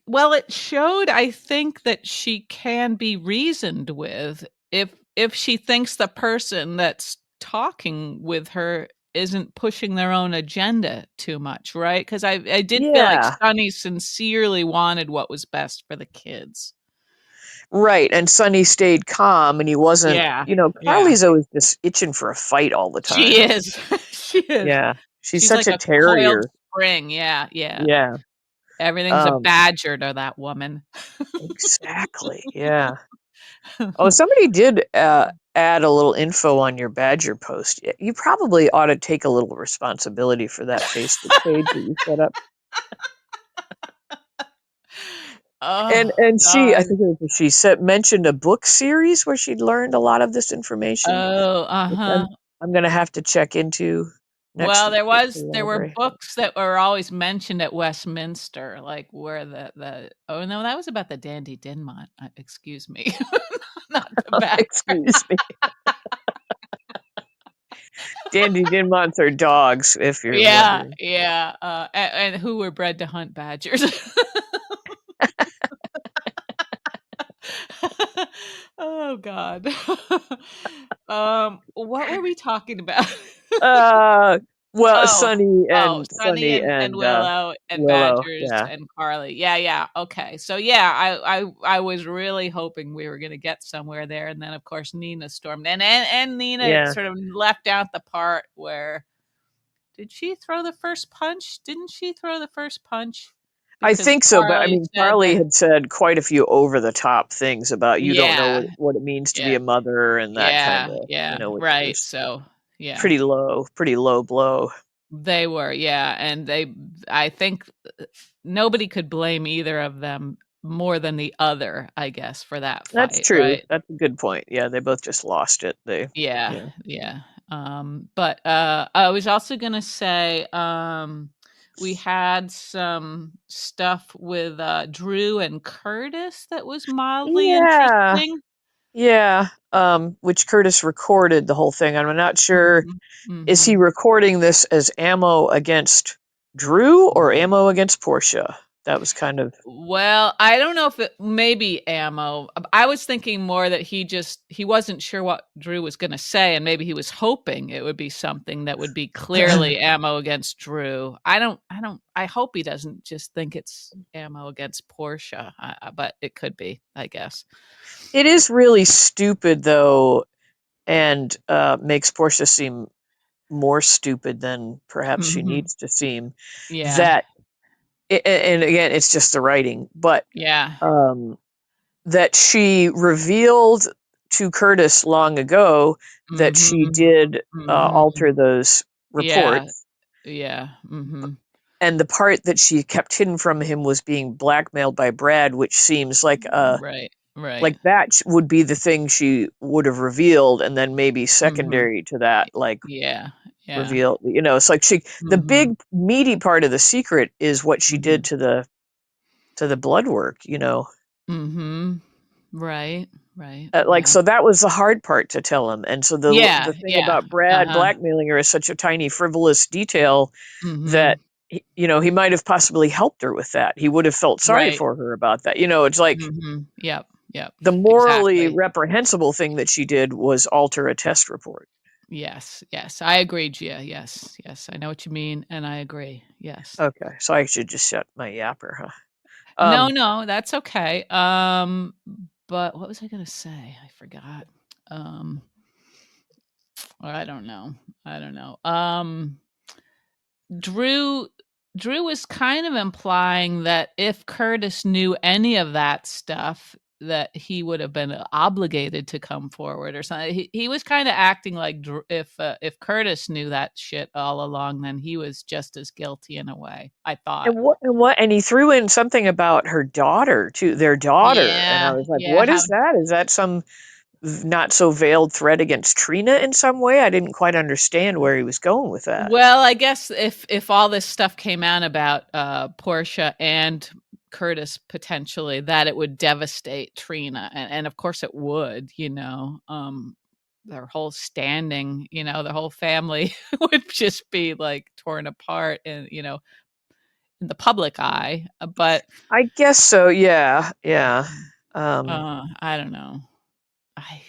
A: well, it showed, I think, that she can be reasoned with if she thinks the person that's talking with her isn't pushing their own agenda too much, right? Because I did feel like
B: Yeah.
A: Sonny sincerely wanted what was best for the kids.
B: Right, and Sonny stayed calm, and he wasn't.
A: Yeah, yeah.
B: Carly's always just itching for a fight all the
A: She
B: time.
A: is. She is.
B: Yeah, she's
A: She's
B: such
A: like
B: a
A: a coiled
B: terrier.
A: spring. Yeah, yeah.
B: Yeah.
A: Everything's a
B: Um.
A: badger to that woman.
B: Exactly. Yeah. Oh, somebody did add a little info on your Badger post. You probably ought to take a little responsibility for that Facebook page that you set up.
A: Oh
B: And she, I
A: god.
B: think it was she said mentioned a book series where she'd learned a lot of this information,
A: Oh,
B: which
A: uh-huh.
B: I'm gonna have to check into next
A: Well,
B: trip to the
A: there were
B: library.
A: books that were always mentioned at Westminster, like where the oh, no, that was about the Dandy Dinmont, excuse me, not the back.
B: Excuse me. Dandy Dinmonts are dogs, if you're
A: Yeah,
B: wondering.
A: yeah, and who were bred to hunt badgers. Oh god. What were we talking about?
B: Uh, well,
A: Oh, Sonny
B: Sonny
A: and
B: and,
A: Willow and
B: Willow,
A: Badgers
B: yeah,
A: and Carly. Yeah, yeah, okay. So, yeah, I was really hoping we were gonna get somewhere there, and then, of course, Nina stormed and Nina
B: yeah.
A: sort of left out the part where did she throw the first punch? Didn't she throw the first punch?
B: I
A: Because
B: think so, but I
A: Carly
B: mean,
A: said
B: Carly
A: that
B: had said quite a few over the top things about you don't know
A: yeah,
B: what it means to be
A: yeah,
B: a mother and that kind
A: yeah,
B: of,
A: yeah,
B: which
A: right,
B: was
A: so, yeah.
B: pretty low blow.
A: They were, yeah, and I think nobody could blame either of them more than the other, I guess, for that
B: That's
A: fight,
B: true.
A: right?
B: That's a good point. Yeah, they both just lost it.
A: Yeah,
B: Yeah.
A: yeah. But I was also gonna say, we had some stuff with Drew and Curtis that was mildly
B: Yeah.
A: interesting.
B: Yeah. Which Curtis recorded the whole thing. I'm not sure.
A: Mhm,
B: Is he
A: mhm.
B: recording this as ammo against Drew or ammo against Portia? That was kind of
A: Well, I don't know if it maybe ammo. I was thinking more that he wasn't sure what Drew was gonna say, and maybe he was hoping it would be something that would be clearly ammo against Drew. I hope he doesn't just think it's ammo against Portia, but it could be, I guess.
B: it is really stupid though, and makes Portia seem more stupid than perhaps she
A: Mhm.
B: needs to seem.
A: Yeah.
B: That and again, it's just the writing, but
A: Yeah.
B: um, that she revealed to Curtis long ago that she
A: Mhm.
B: did
A: Mhm.
B: alter those
A: Yeah.
B: reports,
A: Yeah. Mhm.
B: and the part that she kept hidden from him was being blackmailed by Brad, which seems
A: Right. Right.
B: like that would be the thing she would have revealed, and then maybe
A: Mhm.
B: secondary to that, like
A: Yeah. Yeah.
B: reveal. It's like the
A: Mhm.
B: big meaty part of the secret is what she did
A: Mhm.
B: to the blood work.
A: Mhm. Right, right,
B: Like,
A: yeah.
B: so that was the hard part to tell him, and so
A: Yeah,
B: the thing
A: yeah,
B: about Brad
A: uh-huh.
B: blackmailing her is such a tiny frivolous detail that
A: Mhm.
B: he might have possibly helped her with that. He would have felt sorry
A: Right.
B: for her about that. It's like
A: Mhm. Yep, yep,
B: the morally
A: exactly.
B: reprehensible thing that she did was alter a test report.
A: Yes, yes, I agree, Gia, yes, yes, I know what you mean, and I agree, yes.
B: Okay, so I should just shut my yapper, huh?
A: No,
B: Um,
A: no, that's okay, but what was I gonna say? I forgot. Um, I don't know, I don't know. Drew Drew was kind of implying that if Curtis knew any of that stuff, that he would have been obligated to come forward or something. He was kind of acting like if Curtis knew that shit all along, then he was just as guilty in a way. I thought.
B: and he threw in something about her daughter too, their daughter, and I
A: Yeah,
B: was like,
A: yeah.
B: what
A: How
B: is that? Is that some not so veiled threat against Trina in some way? I didn't quite understand where he was going with that.
A: well, I guess if all this stuff came out about Portia and Curtis potentially, that it would devastate Trina, and of course it would. Their whole standing, the whole family would just be like torn apart, and in the public eye. But
B: I guess so. Yeah, yeah. Um,
A: I don't know.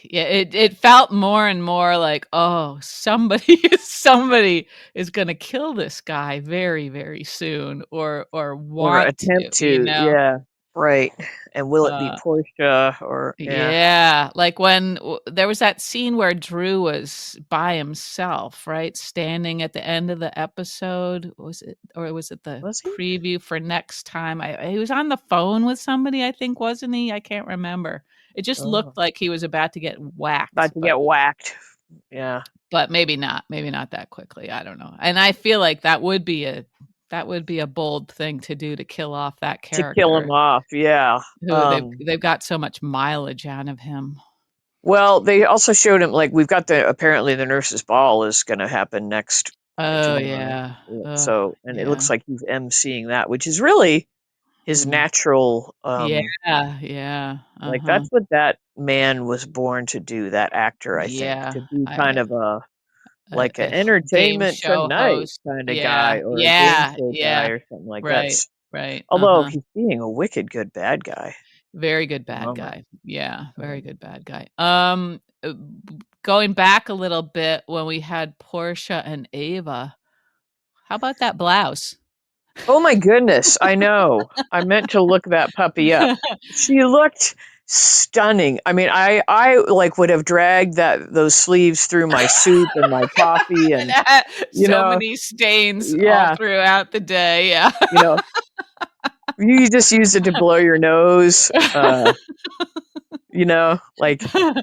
A: Yeah, it felt more and more like, oh, somebody somebody is gonna kill this guy very, very soon, or
B: or
A: want
B: attempt to.
A: to.
B: Yeah, right. And will it be
A: Uh,
B: Portia or yeah?
A: yeah, like when there was that scene where Drew was by himself, right, standing at the end of the episode. Was it, or was it the
B: Was he?
A: preview for next time? He was on the phone with somebody, I think, wasn't he? I can't remember. It just
B: Oh,
A: looked like he was about to get whacked,
B: about to get whacked. Yeah.
A: but maybe not that quickly. I don't know. And I feel like that would be a That would be a bold thing to do to kill off that
B: to kill him
A: character
B: off. Yeah.
A: who they've got so much mileage out of him.
B: Well, they also showed him like we've got the apparently the nurse's ball is going to happen next
A: Oh,
B: tomorrow.
A: yeah.
B: Yeah,
A: Ugh,
B: so and it
A: yeah.
B: looks like he's emceeing that, which is really his
A: Mm.
B: natural
A: Yeah, yeah,
B: like
A: uh-huh.
B: that's what that man was born to do, that actor, I think,
A: Yeah,
B: to be kind
A: I
B: of a like an
A: a game
B: entertainment
A: show
B: tonight
A: host.
B: kind of
A: Yeah,
B: guy or a game
A: yeah,
B: show guy
A: yeah.
B: or something like that.
A: Right, right,
B: Although
A: uh-huh.
B: he's being a wicked good bad guy at
A: Very good
B: the
A: bad
B: moment.
A: guy. Yeah, very
B: Um,
A: good bad guy. Going back a little bit when we had Portia and Ava, how about that blouse?
B: oh my goodness, I know. I meant to look that puppy up. She looked stunning. I mean, I like would have dragged that those sleeves through my soup and my coffee
A: It
B: and
A: had
B: you
A: so
B: know,
A: many stains all
B: yeah,
A: throughout the day, yeah.
B: you know, you just used it to blow your nose. Like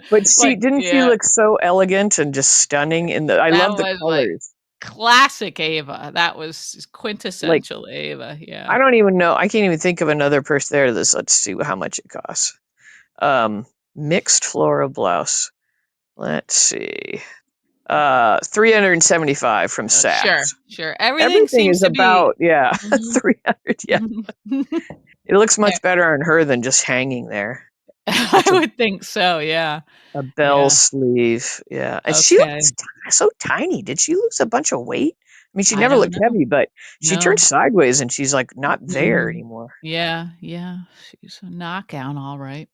B: but she
A: Like,
B: didn't she
A: yeah,
B: look so elegant and just stunning in the I
A: that
B: love the
A: was, like,
B: colors.
A: classic Ava. That was
B: Like
A: quintessential Ava,
B: I
A: yeah.
B: don't even know. I can't even think of another person there. Let's see how much it costs. Um, Mixed floral blouse. Let's see. 375 from
A: Sure,
B: Saks.
A: sure. Everything
B: Everything
A: seems
B: is
A: to be
B: about, yeah,
A: mhm,
B: 300. Yeah.
A: mhm.
B: It looks
A: Yeah,
B: much better on her than just hanging there.
A: I
B: That's
A: would think so, yeah,
B: a bell
A: yeah,
B: sleeve. Yeah. And she looks
A: okay.
B: so tiny. Did she lose a bunch of weight? I mean, she
A: I
B: never
A: don't
B: looked
A: know.
B: heavy, but she turned
A: No.
B: sideways and she's like not there
A: Mhm.
B: anymore.
A: Yeah, yeah, she's a knockout, all right.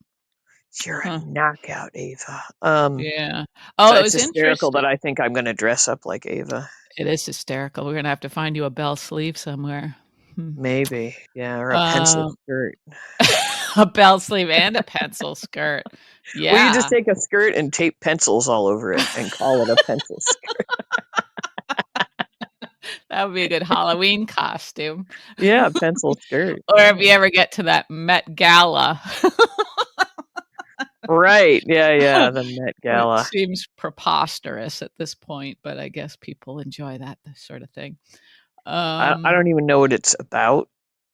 B: You're a
A: Huh,
B: knockout, Ava.
A: yeah. Oh, it
B: It's
A: was
B: hysterical that
A: interesting.
B: I think I'm going to dress up like Ava.
A: It is hysterical. We're gonna have to find you a bell sleeve somewhere. Hmm.
B: Maybe. Yeah. Or a pencil
A: Um,
B: skirt.
A: a bell sleeve and a pencil skirt.
B: Well, you just
A: Yeah.
B: take a skirt and tape pencils all over it and call it a pencil skirt.
A: That would be a good Halloween costume.
B: Yeah, pencil skirt.
A: Or if you
B: Yeah.
A: ever get to that Met Gala,
B: Right. Yeah, yeah. The Met
A: which
B: Gala.
A: seems preposterous at this point, but I guess people enjoy that sort of thing.
B: I
A: Um,
B: don't even know what it's about.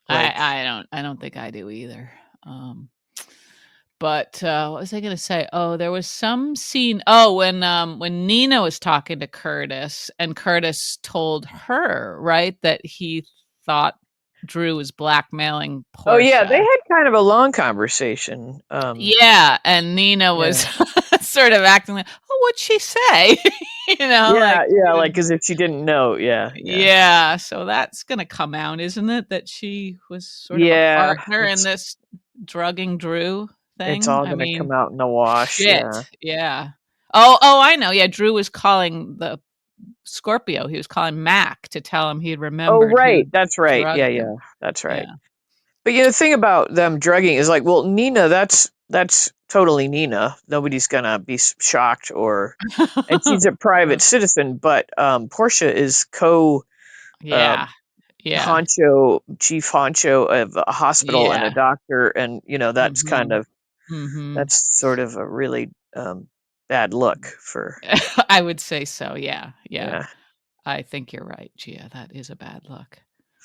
B: Like,
A: I don't think I do either. Um, but what was I gonna say? Oh, there was some scene. Oh, when Nina was talking to Curtis, and Curtis told her right that he thought Drew was blackmailing
B: oh yeah, they
A: Portia.
B: had kind of a long conversation.
A: Yeah, and Nina was
B: Yeah.
A: sort of acting like, "Oh, what'd she say?"
B: Yeah,
A: Like she
B: yeah, like
A: didn't
B: as if she didn't know. Yeah, yeah.
A: yeah, so that's gonna come out, isn't it? That she was sort of a
B: Yeah,
A: partner in this drugging Drew
B: it's
A: thing?
B: all
A: I
B: gonna
A: mean,
B: come out in the wash.
A: shit,
B: Yeah.
A: yeah. Oh, I know, yeah, Drew was calling the Scorpio, he was calling Mac to tell him he
B: Oh,
A: remembered who
B: right. That's right. Yeah,
A: drugged him.
B: yeah. That's
A: Yeah.
B: right. But the thing about them drugging is like, well, Nina, that's totally Nina. Nobody's gonna be shocked and she's a private citizen. But Portia is co uh,
A: Yeah, yeah,
B: chief honcho of a hospital and a
A: yeah.
B: doctor, and
A: Mhm, mhm.
B: that's sort of a really bad look for
A: I would say so, yeah, yeah.
B: yeah.
A: I think you're right, Gia, that is a bad look.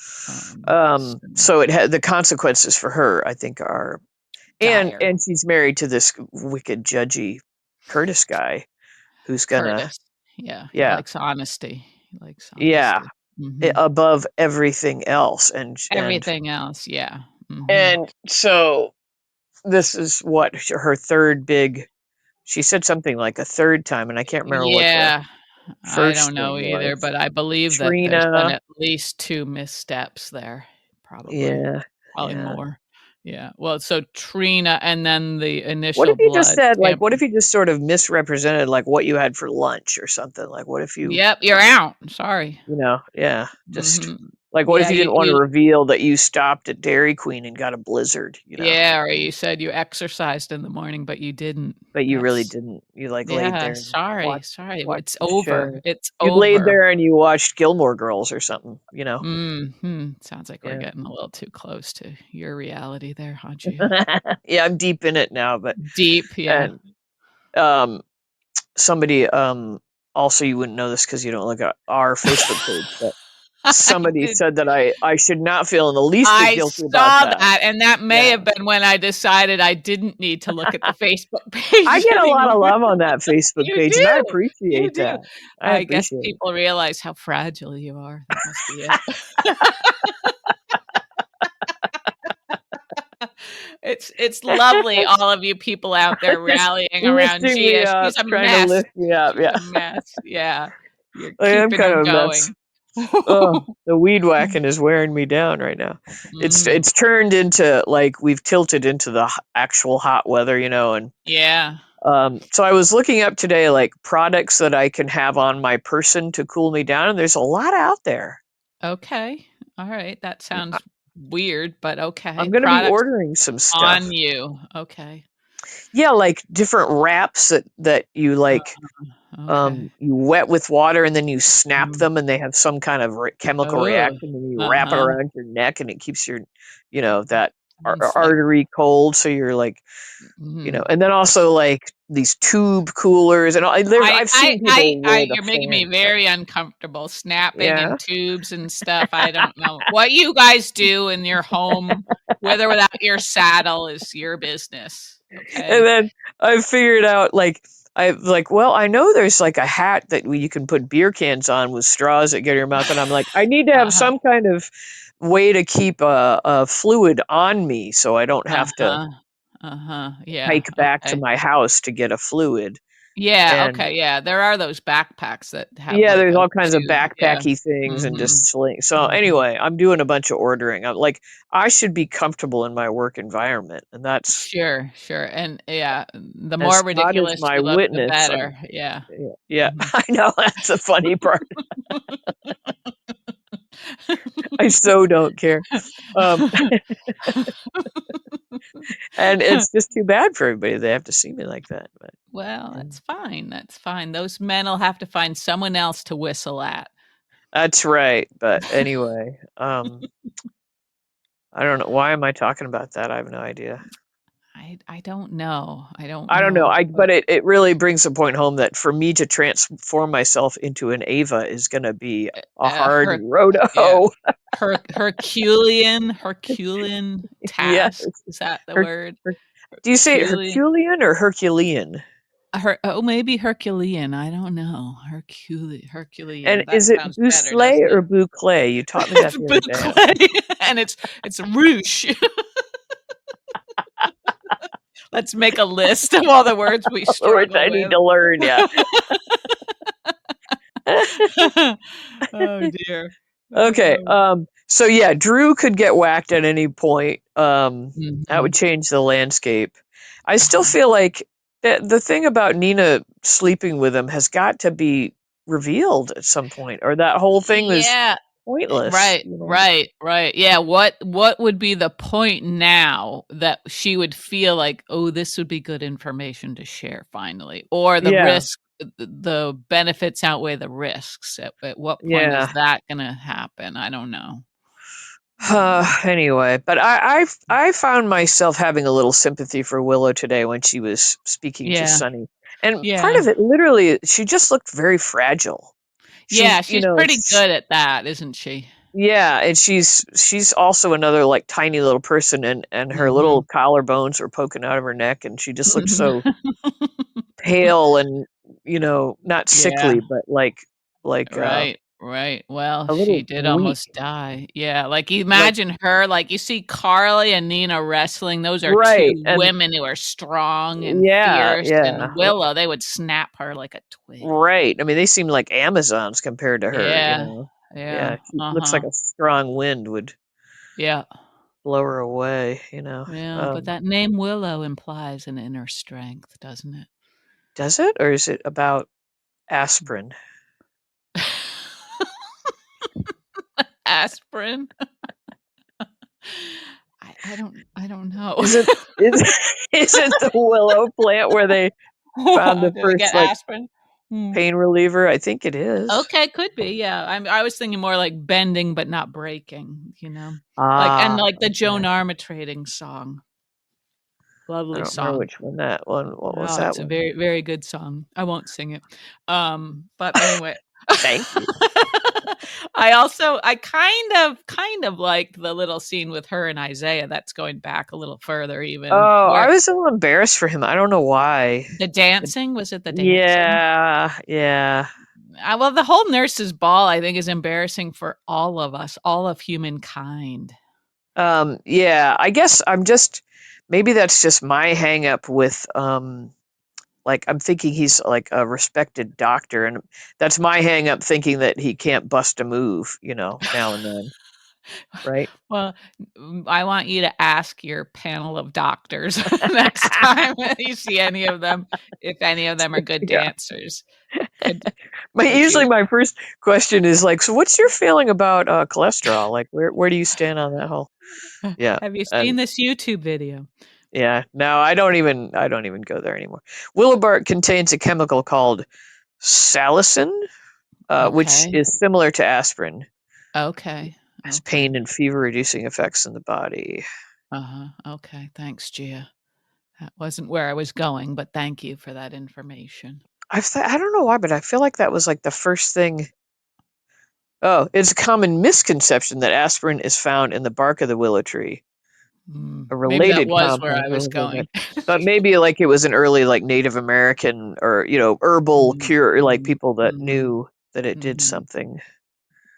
A: So
B: So it had the consequences for her. I think are
A: dire.
B: and she's married to this wicked judgy Curtis guy who's gonna
A: Curtis. Yeah, he
B: yeah
A: likes honesty. He likes
B: yeah
A: honesty. Mhm.
B: above everything else
A: Everything else, yeah. Mhm.
B: and so this is what her third big she said something like a third time and I can't remember what the
A: Yeah, I
B: first
A: don't know
B: thing
A: either,
B: was.
A: but I believe that there's been
B: Trina.
A: at least 2 missteps there, probably.
B: Yeah,
A: Probably
B: yeah.
A: more. Yeah, well, so Trina and then the
B: What
A: initial
B: if you just
A: blood
B: said like what if
A: tampering.
B: you just sort of misrepresented like what you had for lunch or something? Like what if you
A: Yep, you're out. Sorry.
B: yeah, just
A: Mhm.
B: like what if
A: Yeah,
B: you
A: you
B: didn't want to
A: you
B: reveal that you stopped at Dairy Queen and got a blizzard,
A: yeah, or you said you exercised in the morning, but you didn't.
B: but you really
A: That's
B: didn't. You like laid
A: yeah,
B: there and
A: sorry, sorry.
B: watched
A: It's
B: the
A: over.
B: show.
A: It's
B: You laid
A: over.
B: there and you watched Gilmore Girls or something.
A: Mhm. Sounds like we're
B: Yeah.
A: getting a little too close to your reality there, aren't you?
B: Yeah, I'm deep in it now, but
A: Deep, yeah.
B: and um somebody also you wouldn't know this because you don't look at our Facebook page, but
A: I
B: somebody
A: did.
B: said that I should not feel in the least bit
A: I
B: guilty about
A: saw
B: that.
A: that, and that may
B: Yeah.
A: have been when I decided I didn't need to look at the Facebook
B: I
A: page
B: get a lot
A: anymore.
B: of love on that Facebook
A: You
B: page, and I
A: do, you
B: appreciate
A: do.
B: that. I
A: I guess
B: appreciate it.
A: people realize how fragile you are. That must be it. It's lovely, all of you people out there
B: Just
A: rallying around
B: lifting me
A: Gia.
B: up,
A: She's a
B: trying to
A: mess.
B: lift me up,
A: She's
B: yeah.
A: a mess. Yeah. You're
B: I am
A: keeping
B: kind
A: her
B: of a mess.
A: going.
B: Oh, the weed whacking is wearing me down right now.
A: Mm,
B: It's turned into, like, we've tilted into the actual hot weather, and
A: yeah.
B: so I was looking up today, like, products that I can have on my person to cool me down, and there's a lot out there.
A: Okay. Alright, that
B: I-
A: sounds weird, but okay.
B: I'm going to be
A: Products
B: ordering some
A: on
B: stuff.
A: you. Okay.
B: Yeah, like different wraps that you like.
A: Okay.
B: You wet with water and then you snap
A: Mm.
B: them, and they have some kind of chemical
A: Oh,
B: reaction, and you wrap it
A: uh-huh.
B: around your neck, and it keeps your, that
A: Nice, like
B: artery cold. So you're like,
A: mhm.
B: and then also like these tube coolers and all. I've seen people wear the
A: You're making me
B: fan stuff.
A: very uncomfortable, snapping
B: Yeah.
A: and tubes and stuff. I don't know. What you guys do in your home, with or without your saddle, is your business,
B: And
A: okay?
B: then I figured out, like, well, I know there's like a hat that you can put beer cans on with straws that get in your mouth, and I'm like, I need to have
A: Uh-huh,
B: some kind of way to keep a fluid on me so I don't have to
A: uh-huh, uh-huh, yeah,
B: hike back to
A: okay.
B: my house to get a fluid.
A: Yeah,
B: And
A: okay, yeah, there are those backpacks that have,
B: yeah,
A: like,
B: there's
A: a
B: all kinds of
A: tube, yeah.
B: backpacky things and
A: Mhm,
B: just sling. So
A: mhm.
B: anyway, I'm doing a bunch of ordering. I'm like, I should be comfortable in my work environment, and that's
A: Sure, sure, and yeah, the
B: as
A: more
B: God is
A: ridiculous
B: my
A: you look, the
B: witness.
A: better, yeah.
B: Yeah, yeah,
A: Mhm.
B: I know that's the funny part. I so don't care. Um, and it's just too bad for everybody. They have to see me like that. But
A: Well,
B: yeah.
A: that's fine. Those men'll have to find someone else to whistle at.
B: That's right. But anyway, I don't know. Why am I talking about that? I have no idea.
A: I don't know. I don't
B: I don't know.
A: know,
B: But it really brings the point home that for me to transform myself into an Ava is going to be a hard
A: her yeah,
B: roto.
A: Herculean
B: Yes.
A: task. Is that the
B: Her,
A: word?
B: do you say
A: Herculean?
B: Herculean or Herculean?
A: Maybe Herculean. I don't know.
B: And
A: Herculean. That
B: is it
A: sounds better,
B: Boucle
A: doesn't
B: or
A: it?
B: Boucle? You taught me
A: It's
B: that the other day.
A: boucle, and it's ruche. Let's make a list of all the words we
B: All the words
A: struggle
B: I need
A: with.
B: to learn. Yeah.
A: Oh, dear.
B: Okay.
A: Oh.
B: So yeah, Drew could get whacked at any point. That would
A: Mhm.
B: change the landscape. I still
A: Uh-huh.
B: feel like the thing about Nina sleeping with him has got to be revealed at some point, or that whole thing was
A: Yeah.
B: pointless.
A: Right, right, right. Yeah, what would be the point now that she would feel like, "Oh, this would be good information to share finally," or
B: Yeah,
A: the benefits outweigh the risks? At what point is
B: yeah.
A: that gonna happen? I don't know. I don't know.
B: Anyway, but I found myself having a little sympathy for Willow today when she was speaking to
A: Yeah,
B: Sonny, and part
A: yeah.
B: of it, literally, she just looked very fragile. She's,
A: Yeah, she's pretty good at that, isn't she?
B: yeah, and she's also another, like, tiny little person, and her little
A: Mhm.
B: collarbones are poking out of her neck, and she just looks
A: Mhm.
B: so pale and, not
A: Yeah.
B: sickly, but like
A: Right, right. Well,
B: a
A: she
B: little
A: did
B: weak.
A: almost die. Yeah, like,
B: Like,
A: imagine her, like, you see Carly and Nina wrestling, those are
B: right,
A: 2
B: and
A: women who are strong and
B: yeah,
A: fierce,
B: yeah,
A: and Willow, they would snap her like a twig.
B: right. I mean, they seem like Amazons compared to her, you
A: Yeah,
B: know?
A: yeah,
B: Yeah, she looks
A: uh-huh,
B: like a strong wind would
A: yeah,
B: blow her away, you know?
A: yeah, but that name Willow implies an inner strength, doesn't it?
B: Does it? Or is it about aspirin?
A: Aspirin? I don't know.
B: Isn't is isn't the willow plant where they found the
A: Do they
B: first,
A: get
B: like,
A: aspirin? Hmm.
B: pain reliever? I think it is.
A: Okay, could be, yeah. I was thinking more like bending but not breaking, you know?
B: Ah,
A: Like the Joan
B: okay.
A: Armatrading song.
B: I
A: Lovely
B: don't remember
A: song.
B: which one that one what was
A: Oh,
B: that
A: it's a
B: one?
A: very, very good song. I won't sing it. But anyway.
B: Thank you.
A: I kind of liked the little scene with her and Isaiah. That's going back a little further, even
B: Oh, I
A: where
B: was a little embarrassed for him. I don't know why.
A: the dancing was it the dancing?
B: Yeah, yeah.
A: Well, the whole nurses' ball, I think, is embarrassing for all of us, all of humankind.
B: Yeah, I guess I'm just maybe that's just my hang up with like I'm thinking he's like a respected doctor and that's my hang up thinking that he can't bust a move, now and then, right?
A: Well, I want you to ask your panel of doctors next time you see any of them, if any of them are good
B: Yeah.
A: dancers. Could
B: My
A: could
B: usually
A: you
B: my first question is like, so what's your feeling about cholesterol? Like where do you stand on that whole yeah.
A: have you
B: And
A: seen this YouTube video?
B: yeah, no, I don't even go there anymore. Willow bark contains a chemical called salicin, which
A: Okay.
B: is similar to aspirin,
A: Okay.
B: has
A: Okay.
B: pain and fever reducing effects in the body.
A: Uh-huh. Okay. Thanks, Gia. That wasn't where I was going, but thank you for that information.
B: I don't know why, but I feel like that was like the first thing. Oh, it's a common misconception that aspirin is found in the bark of the willow tree. A
A: Maybe that
B: related
A: was where
B: compound,
A: I was going.
B: but maybe like it was an early like Native American or herbal
A: Mm,
B: cure, like
A: mm,
B: people that
A: mhm,
B: knew that it did
A: mhm.
B: something.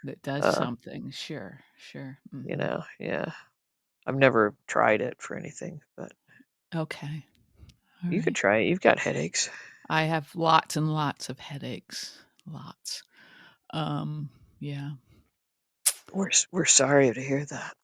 A: That does
B: Uh,
A: something. Sure, sure. Mhm.
B: yeah. I've never tried it for anything, but
A: Okay. All
B: you could
A: right.
B: try it. You've got headaches.
A: I have lots and lots of headaches. Lots. Um, yeah.
B: We're sorry to hear that.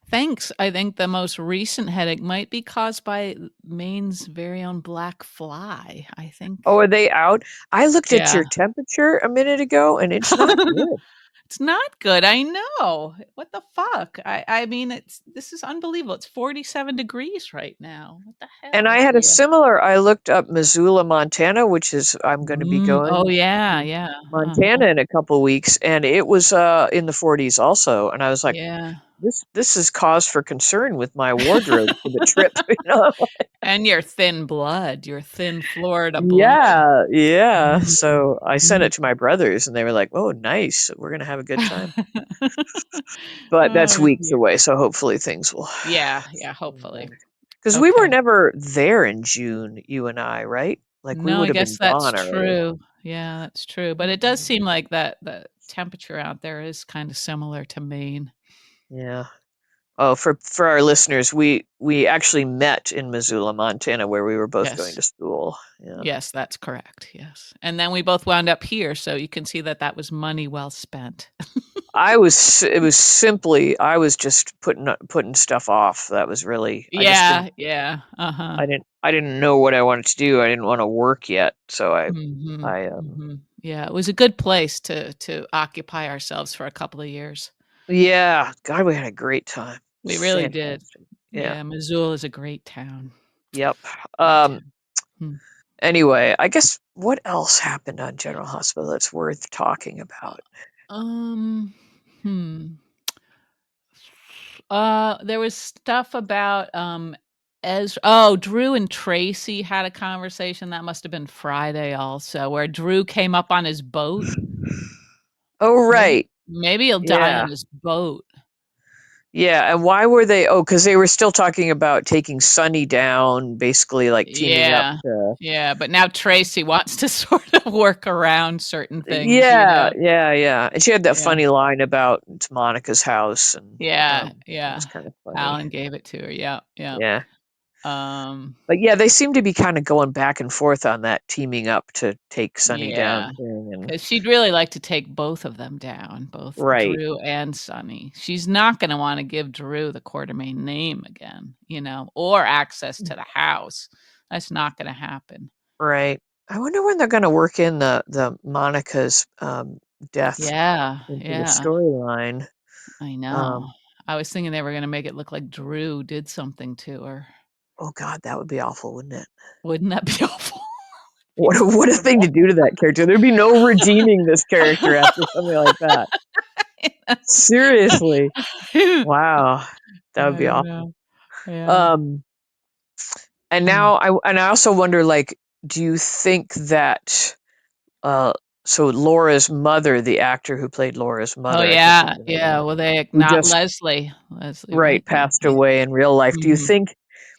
A: Thanks. I think the most recent headache might be caused by Maine's very own black fly. I think.
B: Oh, are they out? I looked at
A: Yeah.
B: your temperature a minute ago, and it's not good.
A: It's not good. I know. What the fuck? I mean, this is unbelievable. It's 47 degrees right now. What the
B: And
A: hell,
B: I had a
A: Gia?
B: similar. I looked up Missoula, Montana, which is I'm going to be
A: Oh
B: going
A: yeah,
B: to
A: yeah. Uh-huh.
B: Montana in a couple weeks, and it was in the 40s also. And I was like,
A: Yeah.
B: this is cause for concern with my wardrobe for the trip.
A: And your thin blood, your thin Florida blood.
B: Yeah, yeah.
A: Mhm,
B: So I sent
A: mhm.
B: it to my brothers, and they were like, "Oh, nice. We're gonna have a good time." But that's
A: Oh,
B: weeks
A: dear.
B: away, so hopefully things will
A: Yeah, yeah, hopefully.
B: because we were
A: Okay.
B: never there in June, you and I, right? Like we
A: No,
B: would
A: I
B: have
A: guess
B: been
A: that's
B: gone already.
A: true. Yeah, that's true. But it does seem like that the temperature out there is kind of similar to Maine.
B: Yeah. Oh, for our listeners, we actually met in Missoula, Montana, where we were both going
A: Yes.
B: to school. Yeah.
A: Yes, that's correct. Yes. And then we both wound up here, so you can see that that was money well spent.
B: It was simply I was just putting stuff off. That was really I just didn't
A: Yeah, yeah. Uh-huh.
B: I didn't know what I wanted to do. I didn't want to work yet, so
A: Mhm.
B: I
A: Mhm. Yeah, it was a good place to occupy ourselves for a couple of years.
B: yeah, God, we had a great time.
A: We really
B: It's
A: did.
B: fantastic. Yeah.
A: Yeah, Missoula is a great town.
B: Yep.
A: Great
B: Um
A: town. Hmm.
B: anyway, I guess what else happened on General Hospital that's worth talking
A: Uh,
B: about?
A: um, hmm. There was stuff about Drew and Tracy had a conversation that must have been Friday also, where Drew came up on his boat.
B: Oh right.
A: Maybe he'll die
B: Yeah.
A: on his boat.
B: Yeah, and why were they cuz they were still talking about taking Sonny down, basically like teaming up
A: Yeah.
B: to
A: Yeah, but now Tracy wants to sort of work around certain things, you
B: yeah,
A: know?
B: yeah, yeah. And she had that
A: Yeah.
B: funny line about it's Monica's house and
A: Yeah,
B: it was
A: yeah.
B: kind of funny.
A: Alan gave it to her. Yeah, yeah.
B: Yeah.
A: Um,
B: But yeah, they seem to be kind of going back and forth on that teaming up to take Sonny
A: yeah.
B: down thing and
A: 'Cause she'd really like to take both of them down, both
B: right.
A: Drew and Sonny. She's not gonna wanna give Drew the Quartermaine name again, or access to the house. That's not gonna happen.
B: Right. I wonder when they're going to work in the Monica's death
A: Yeah,
B: into the
A: yeah.
B: storyline.
A: I know.
B: Um,
A: I was thinking they were gonna make it look like Drew did something to her.
B: oh God, that would be awful, wouldn't it?
A: Wouldn't that be awful? Be
B: What a thing to
A: terrible.
B: do to that character. There'd be no redeeming this character after something like that. Seriously.
A: I
B: Wow. That would be
A: don't
B: awful.
A: know. Yeah.
B: Um, and
A: Mm.
B: now I also wonder like do you think that uh so Laura's mother, the actor who played Laura's
A: Oh,
B: mother, I think is
A: yeah,
B: the name of
A: yeah,
B: it,
A: well, they
B: who
A: not
B: just
A: Leslie,
B: right,
A: right?
B: passed
A: Yeah.
B: away in real life. Do you
A: Mhm.
B: think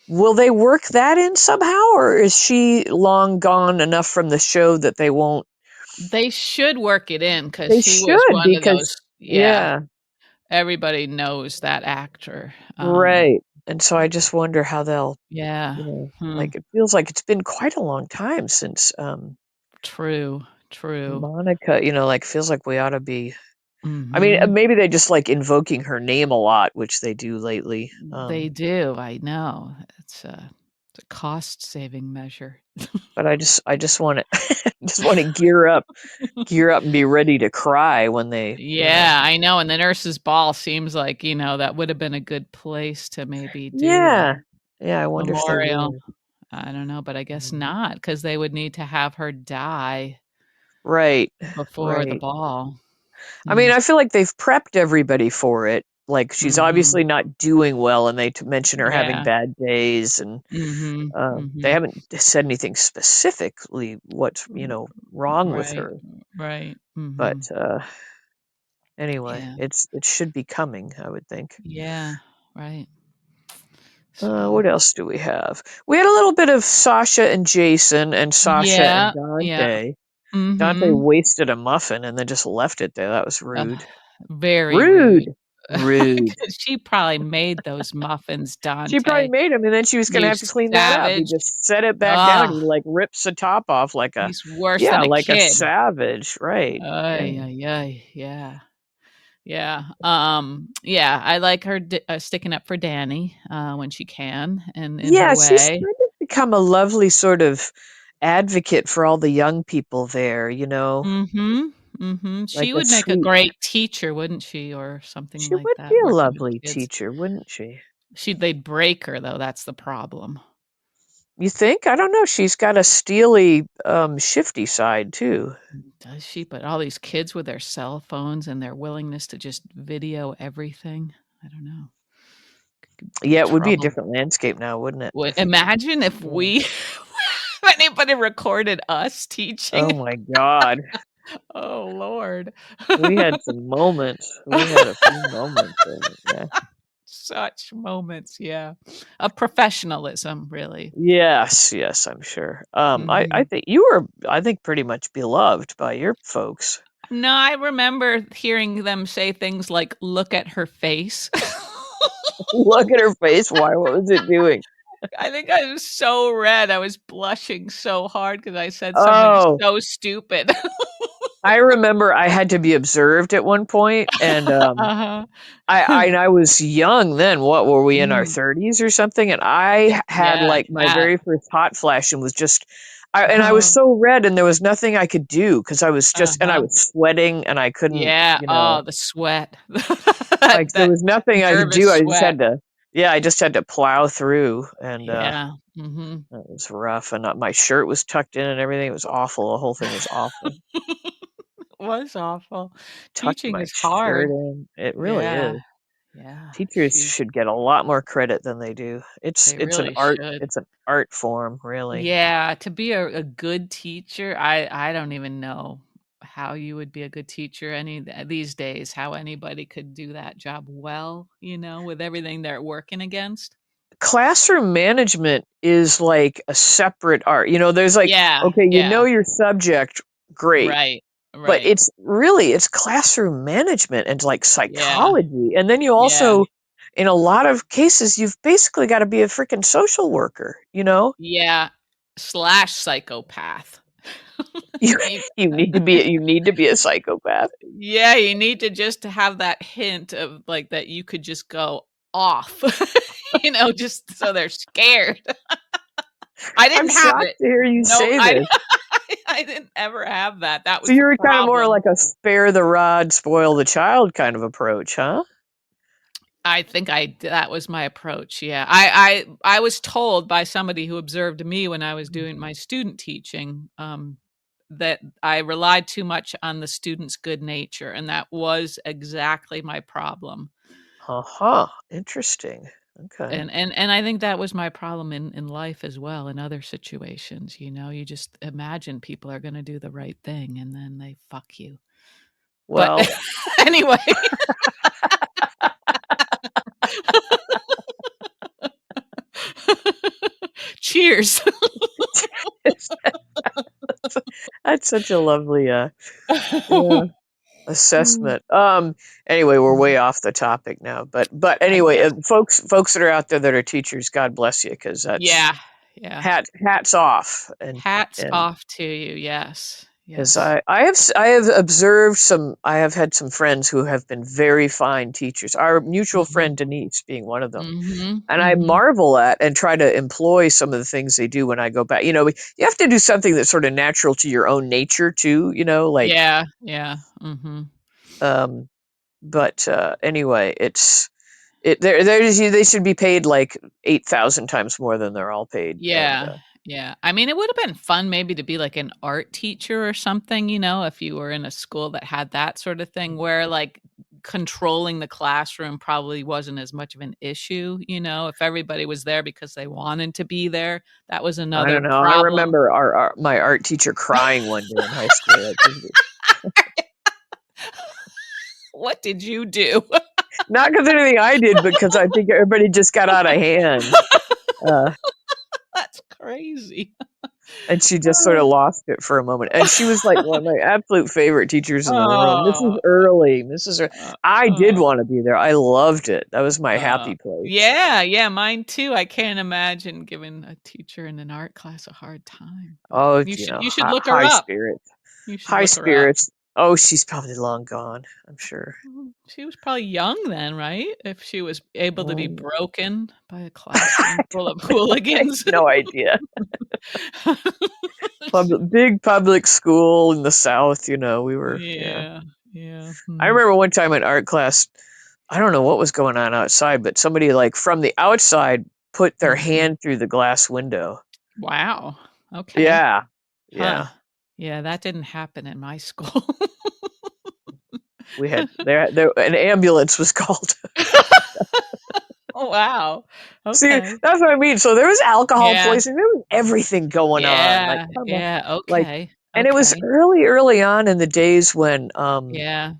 B: will they work that in somehow, or is she long gone enough from the show that they won't?
A: They should work it in because
B: They
A: she was
B: should
A: one of those.
B: because
A: Yeah,
B: yeah,
A: everybody knows that actor.
B: right. And so I just wonder how they'll,
A: Yeah. Hmm.
B: like it feels like it's been quite a long time since
A: True, true.
B: Monica, like feels like we ought to be. I mean,
A: Mhm.
B: maybe they just like invoking her name a lot, which they do lately.
A: They do, I know. It's a cost-saving measure.
B: But I just want to just want to gear up and be ready to cry when they.
A: Yeah, I know, and the nurses' ball seems like, that would have been a good place to maybe do a
B: Yeah. Yeah, I wonder if they
A: memorial.
B: will.
A: I don't know, but I guess
B: Mhm.
A: not, because they would need to have her die
B: Right.
A: before the
B: Right.
A: ball.
B: I mean,
A: Mm.
B: I feel like they've prepped everybody for it. Like she's
A: Mhm.
B: obviously not doing well, and they mention her having
A: Yeah.
B: bad days, and
A: Mhm.
B: they
A: Mhm.
B: haven't said anything specifically what's wrong with
A: Right.
B: her.
A: Right.
B: But
A: Mhm.
B: anyway,
A: Yeah.
B: it should be coming, I would think.
A: Yeah. Right. So
B: What else do we have? We had a little bit of Sasha and Jason and Sasha and
A: yeah, yeah.
B: Dante. Dante
A: Mhm.
B: wasted a muffin and then just left it there. That was
A: Ugh,
B: rude.
A: very rude.
B: Rude. Rude.
A: 'Cause she probably made those muffins,
B: She probably
A: Dante.
B: made him, and then she was gonna
A: You
B: have to clean that up. He
A: savage.
B: just set it back down.
A: Ugh,
B: He, like, rips the top off
A: he's worse
B: yeah,
A: than a
B: like a
A: kid.
B: savage, right. Yeah.
A: Ay, ay, ay, yeah. Yeah, yeah, I like her sticking up for Danny, when she can and in her
B: Yeah, she's
A: way.
B: kind of become a lovely sort of advocate for all the young people there,
A: Mhm, mhm.
B: like
A: She
B: a
A: would make a
B: sweet
A: great teacher, wouldn't she, or something
B: she
A: like
B: would be
A: that,
B: a
A: working with
B: lovely
A: kids.
B: teacher, wouldn't she?
A: They'd break her though, that's the problem.
B: You think? I don't know, she's got a steely, shifty side too.
A: Does she? But all these kids with their cell phones and their willingness to just video everything, I don't know, could be
B: Yeah, it would be a
A: trouble.
B: different landscape now, wouldn't it,
A: Would
B: if you could
A: imagine if
B: yeah.
A: we if anybody recorded us teaching.
B: Oh my god.
A: Oh, Lord.
B: We had some moments. We had a few moments there, yeah.
A: Such moments, yeah, of professionalism, really.
B: Yes, yes, I'm sure. I
A: Mhm.
B: think you were, I think, pretty much beloved by your folks.
A: No, I remember hearing them say things like, "Look at her face."
B: Look at her face. Why? What was it doing?
A: I think I was so red, I was blushing so hard because I said something
B: Oh,
A: so stupid.
B: I remember I had to be observed at one point, and
A: Uh-huh.
B: I was young then. What were we in our
A: Mm,
B: 30s or something? And I had
A: yeah,
B: like my
A: that.
B: very first hot flash and was just, I was so red and there was nothing I could do because I was just, and I
A: Uh-huh.
B: was sweating and I couldn't,
A: Yeah, oh, the sweat.
B: like there
A: That
B: was nothing I could
A: nervous
B: do. I just
A: sweat.
B: had to, yeah, I just had to plow through, and
A: Yeah, mhm.
B: it was rough. And my shirt was tucked in and everything. It was awful. The whole thing was awful.
A: It was awful.
B: Tucked
A: Teaching
B: my
A: is
B: shirt
A: hard.
B: in. It really
A: Yeah,
B: is.
A: yeah,
B: Teachers
A: she
B: should get a lot more credit than they do.
A: they really should.
B: It's an art form, really.
A: Yeah, to be a good teacher, I don't even know how you would be a good teacher these days, how anybody could do that job well, with everything they're working against.
B: Classroom management is like a separate art. There's like,
A: Yeah,
B: okay,
A: yeah,
B: your subject, great.
A: right,
B: But
A: right.
B: it's classroom management and like
A: Yeah,
B: psychology. And then you
A: yeah,
B: also, in a lot of cases, you've basically got to be a freaking social worker.
A: yeah, slash psychopath.
B: You
A: You
B: you need to be a psychopath.
A: Yeah, you need to just have that hint of, like, that you could just go off, just so they're scared. I
B: I'm
A: didn't have
B: shocked
A: it.
B: to hear you
A: No,
B: say
A: I
B: this.
A: I didn't ever have that. That
B: So
A: was the
B: you're kind of more
A: problem.
B: like a spare the rod, spoil the child kind of approach, huh?
A: I think that was my approach, yeah. I was told by somebody who observed me when I was doing my student teaching, that I relied too much on the student's good nature, and that was exactly my problem.
B: Uh-huh. Interesting. Okay.
A: And I think that was my problem in life as well, in other situations, you just imagine people are gonna do the right thing, and then they fuck you. But
B: Well,
A: anyway. Cheers.
B: that's such a lovely, yeah,
A: Mm.
B: assessment. Anyway, we're
A: Mhm.
B: way off the topic now, but
A: I
B: anyway,
A: guess.
B: folks that are out there that are teachers, God bless you, because that's
A: Yeah, yeah.
B: hats off,
A: Hats
B: and
A: off to you, yes,
B: because
A: yes.
B: I have observed I have had some friends who have been very fine teachers. Our mutual
A: Mhm,
B: friend Denise being one of them.
A: mhm,
B: And I
A: mhm.
B: marvel at and try to employ some of the things they do when I go back. You have to do something that's sort of natural to your own nature too, like
A: Yeah, yeah, mhm.
B: um but anyway, they should be paid like 8,000 times more than they're all paid. And
A: Yeah, yeah. I mean, it would've been fun maybe to be, like, an art teacher or something, if you were in a school that had that sort of thing where, like, controlling the classroom probably wasn't as much of an issue, if everybody was there because they wanted to be there, that was
B: I
A: another
B: don't know. I
A: problem.
B: remember my art teacher crying one day in high school.
A: What did you do?
B: Not because anything I did, but because I think everybody just got out of hand. Uh,
A: That's crazy.
B: And she just sort of lost it for a moment. And she was like one of my absolute favorite teachers in the room.
A: Oh,
B: I did
A: oh,
B: want to be there. I loved it. That was my happy place.
A: yeah, yeah, mine too. I can't imagine giving a teacher in an art class a hard time, but
B: Oh,
A: you should look her
B: high
A: up.
B: spirits.
A: You should
B: High
A: look her up.
B: spirits. Oh, she's probably long gone, I'm sure.
A: She was probably young then, right? If she was able to be
B: Um,
A: broken by a
B: I
A: classroom full of
B: I have
A: hooligans.
B: no idea. Big public school in the South, yeah.
A: Yeah, yeah,
B: I
A: hmm.
B: remember one time in art class, I don't know what was going on outside, but somebody like from the outside put their
A: Mhm.
B: hand through the glass window.
A: Wow, okay.
B: Yeah.
A: Huh.
B: Yeah.
A: Yeah, that didn't happen in my school.
B: We had there an ambulance was called.
A: Oh, wow.
B: See,
A: Okay.
B: that's what I mean. So there was alcohol
A: Yeah.
B: poisoning. There was everything going on. Like,
A: Yeah,
B: come on.
A: yeah,
B: Like,
A: okay,
B: and it was
A: okay.
B: early on in the days when
A: Yeah.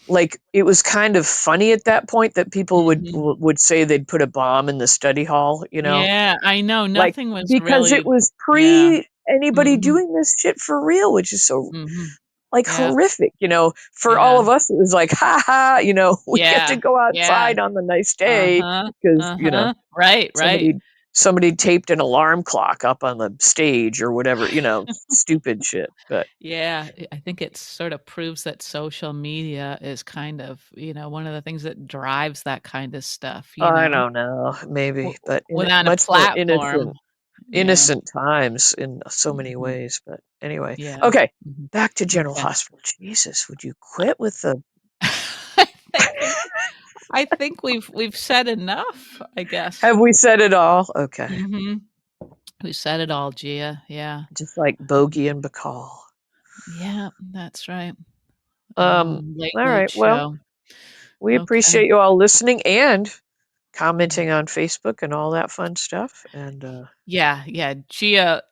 B: like it was kind of funny at that point that people
A: Mhm.
B: would say they'd put a bomb in the study hall.
A: Yeah, I know,
B: Like,
A: nothing was
B: because it
A: really.
B: was
A: Yeah.
B: pre anybody
A: Mhm,
B: doing this shit for real, which is so
A: mhm.
B: like
A: Yeah,
B: horrific. For all
A: yeah,
B: of us, it was like, ha ha, we get to
A: yeah,
B: go
A: yeah.
B: outside on the nice day
A: Uh-huh,
B: because,
A: uh-huh. Right, right.
B: somebody taped an alarm clock up on the stage or whatever, stupid shit. But
A: Yeah, I think it sort of proves that social media is kind of, one of the things that drives that kind of stuff,
B: I don't know, maybe, but in
A: without a
B: much more
A: platform. Yeah,
B: innocent times in so many
A: mhm,
B: ways. But anyway,
A: yeah,
B: okay,
A: mhm,
B: back to General
A: okay.
B: Hospital. Jesus, would you quit with the
A: I think I think we've said enough, I guess.
B: have we said it all? Okay.
A: Mhm. We said it all, Gia. Yeah.
B: Just like Bogey and Bacall.
A: Yeah, that's right.
B: Um,
A: Late,
B: all
A: late
B: right. Well,
A: show.
B: we
A: Okay.
B: appreciate you all listening and
A: Mhm.
B: commenting on Facebook and all that fun stuff. And
A: Yeah, yeah, Gia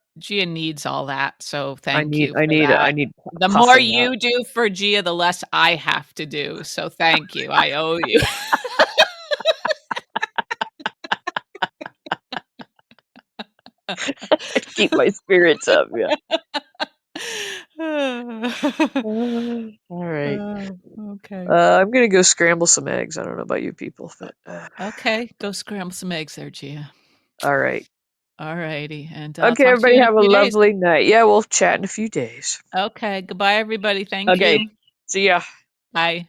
A: needs all that, so thank you
B: I
A: for
B: need
A: that. The more
B: puffing up.
A: you do for Gia, the less I have to do, so thank you. I owe you.
B: Keep my spirits up. Yeah. All right.
A: Okay.
B: I'm gonna go scramble some eggs. I don't know about you people, but
A: Okay, go scramble some eggs there, Gia.
B: all right.
A: Alrighty, and I'll
B: Okay,
A: talk to you
B: everybody
A: in a
B: have a
A: few days.
B: lovely night. Yeah, we'll chat in a few days.
A: Okay, goodbye, everybody. Thank
B: Okay.
A: you.
B: See ya.
A: Bye.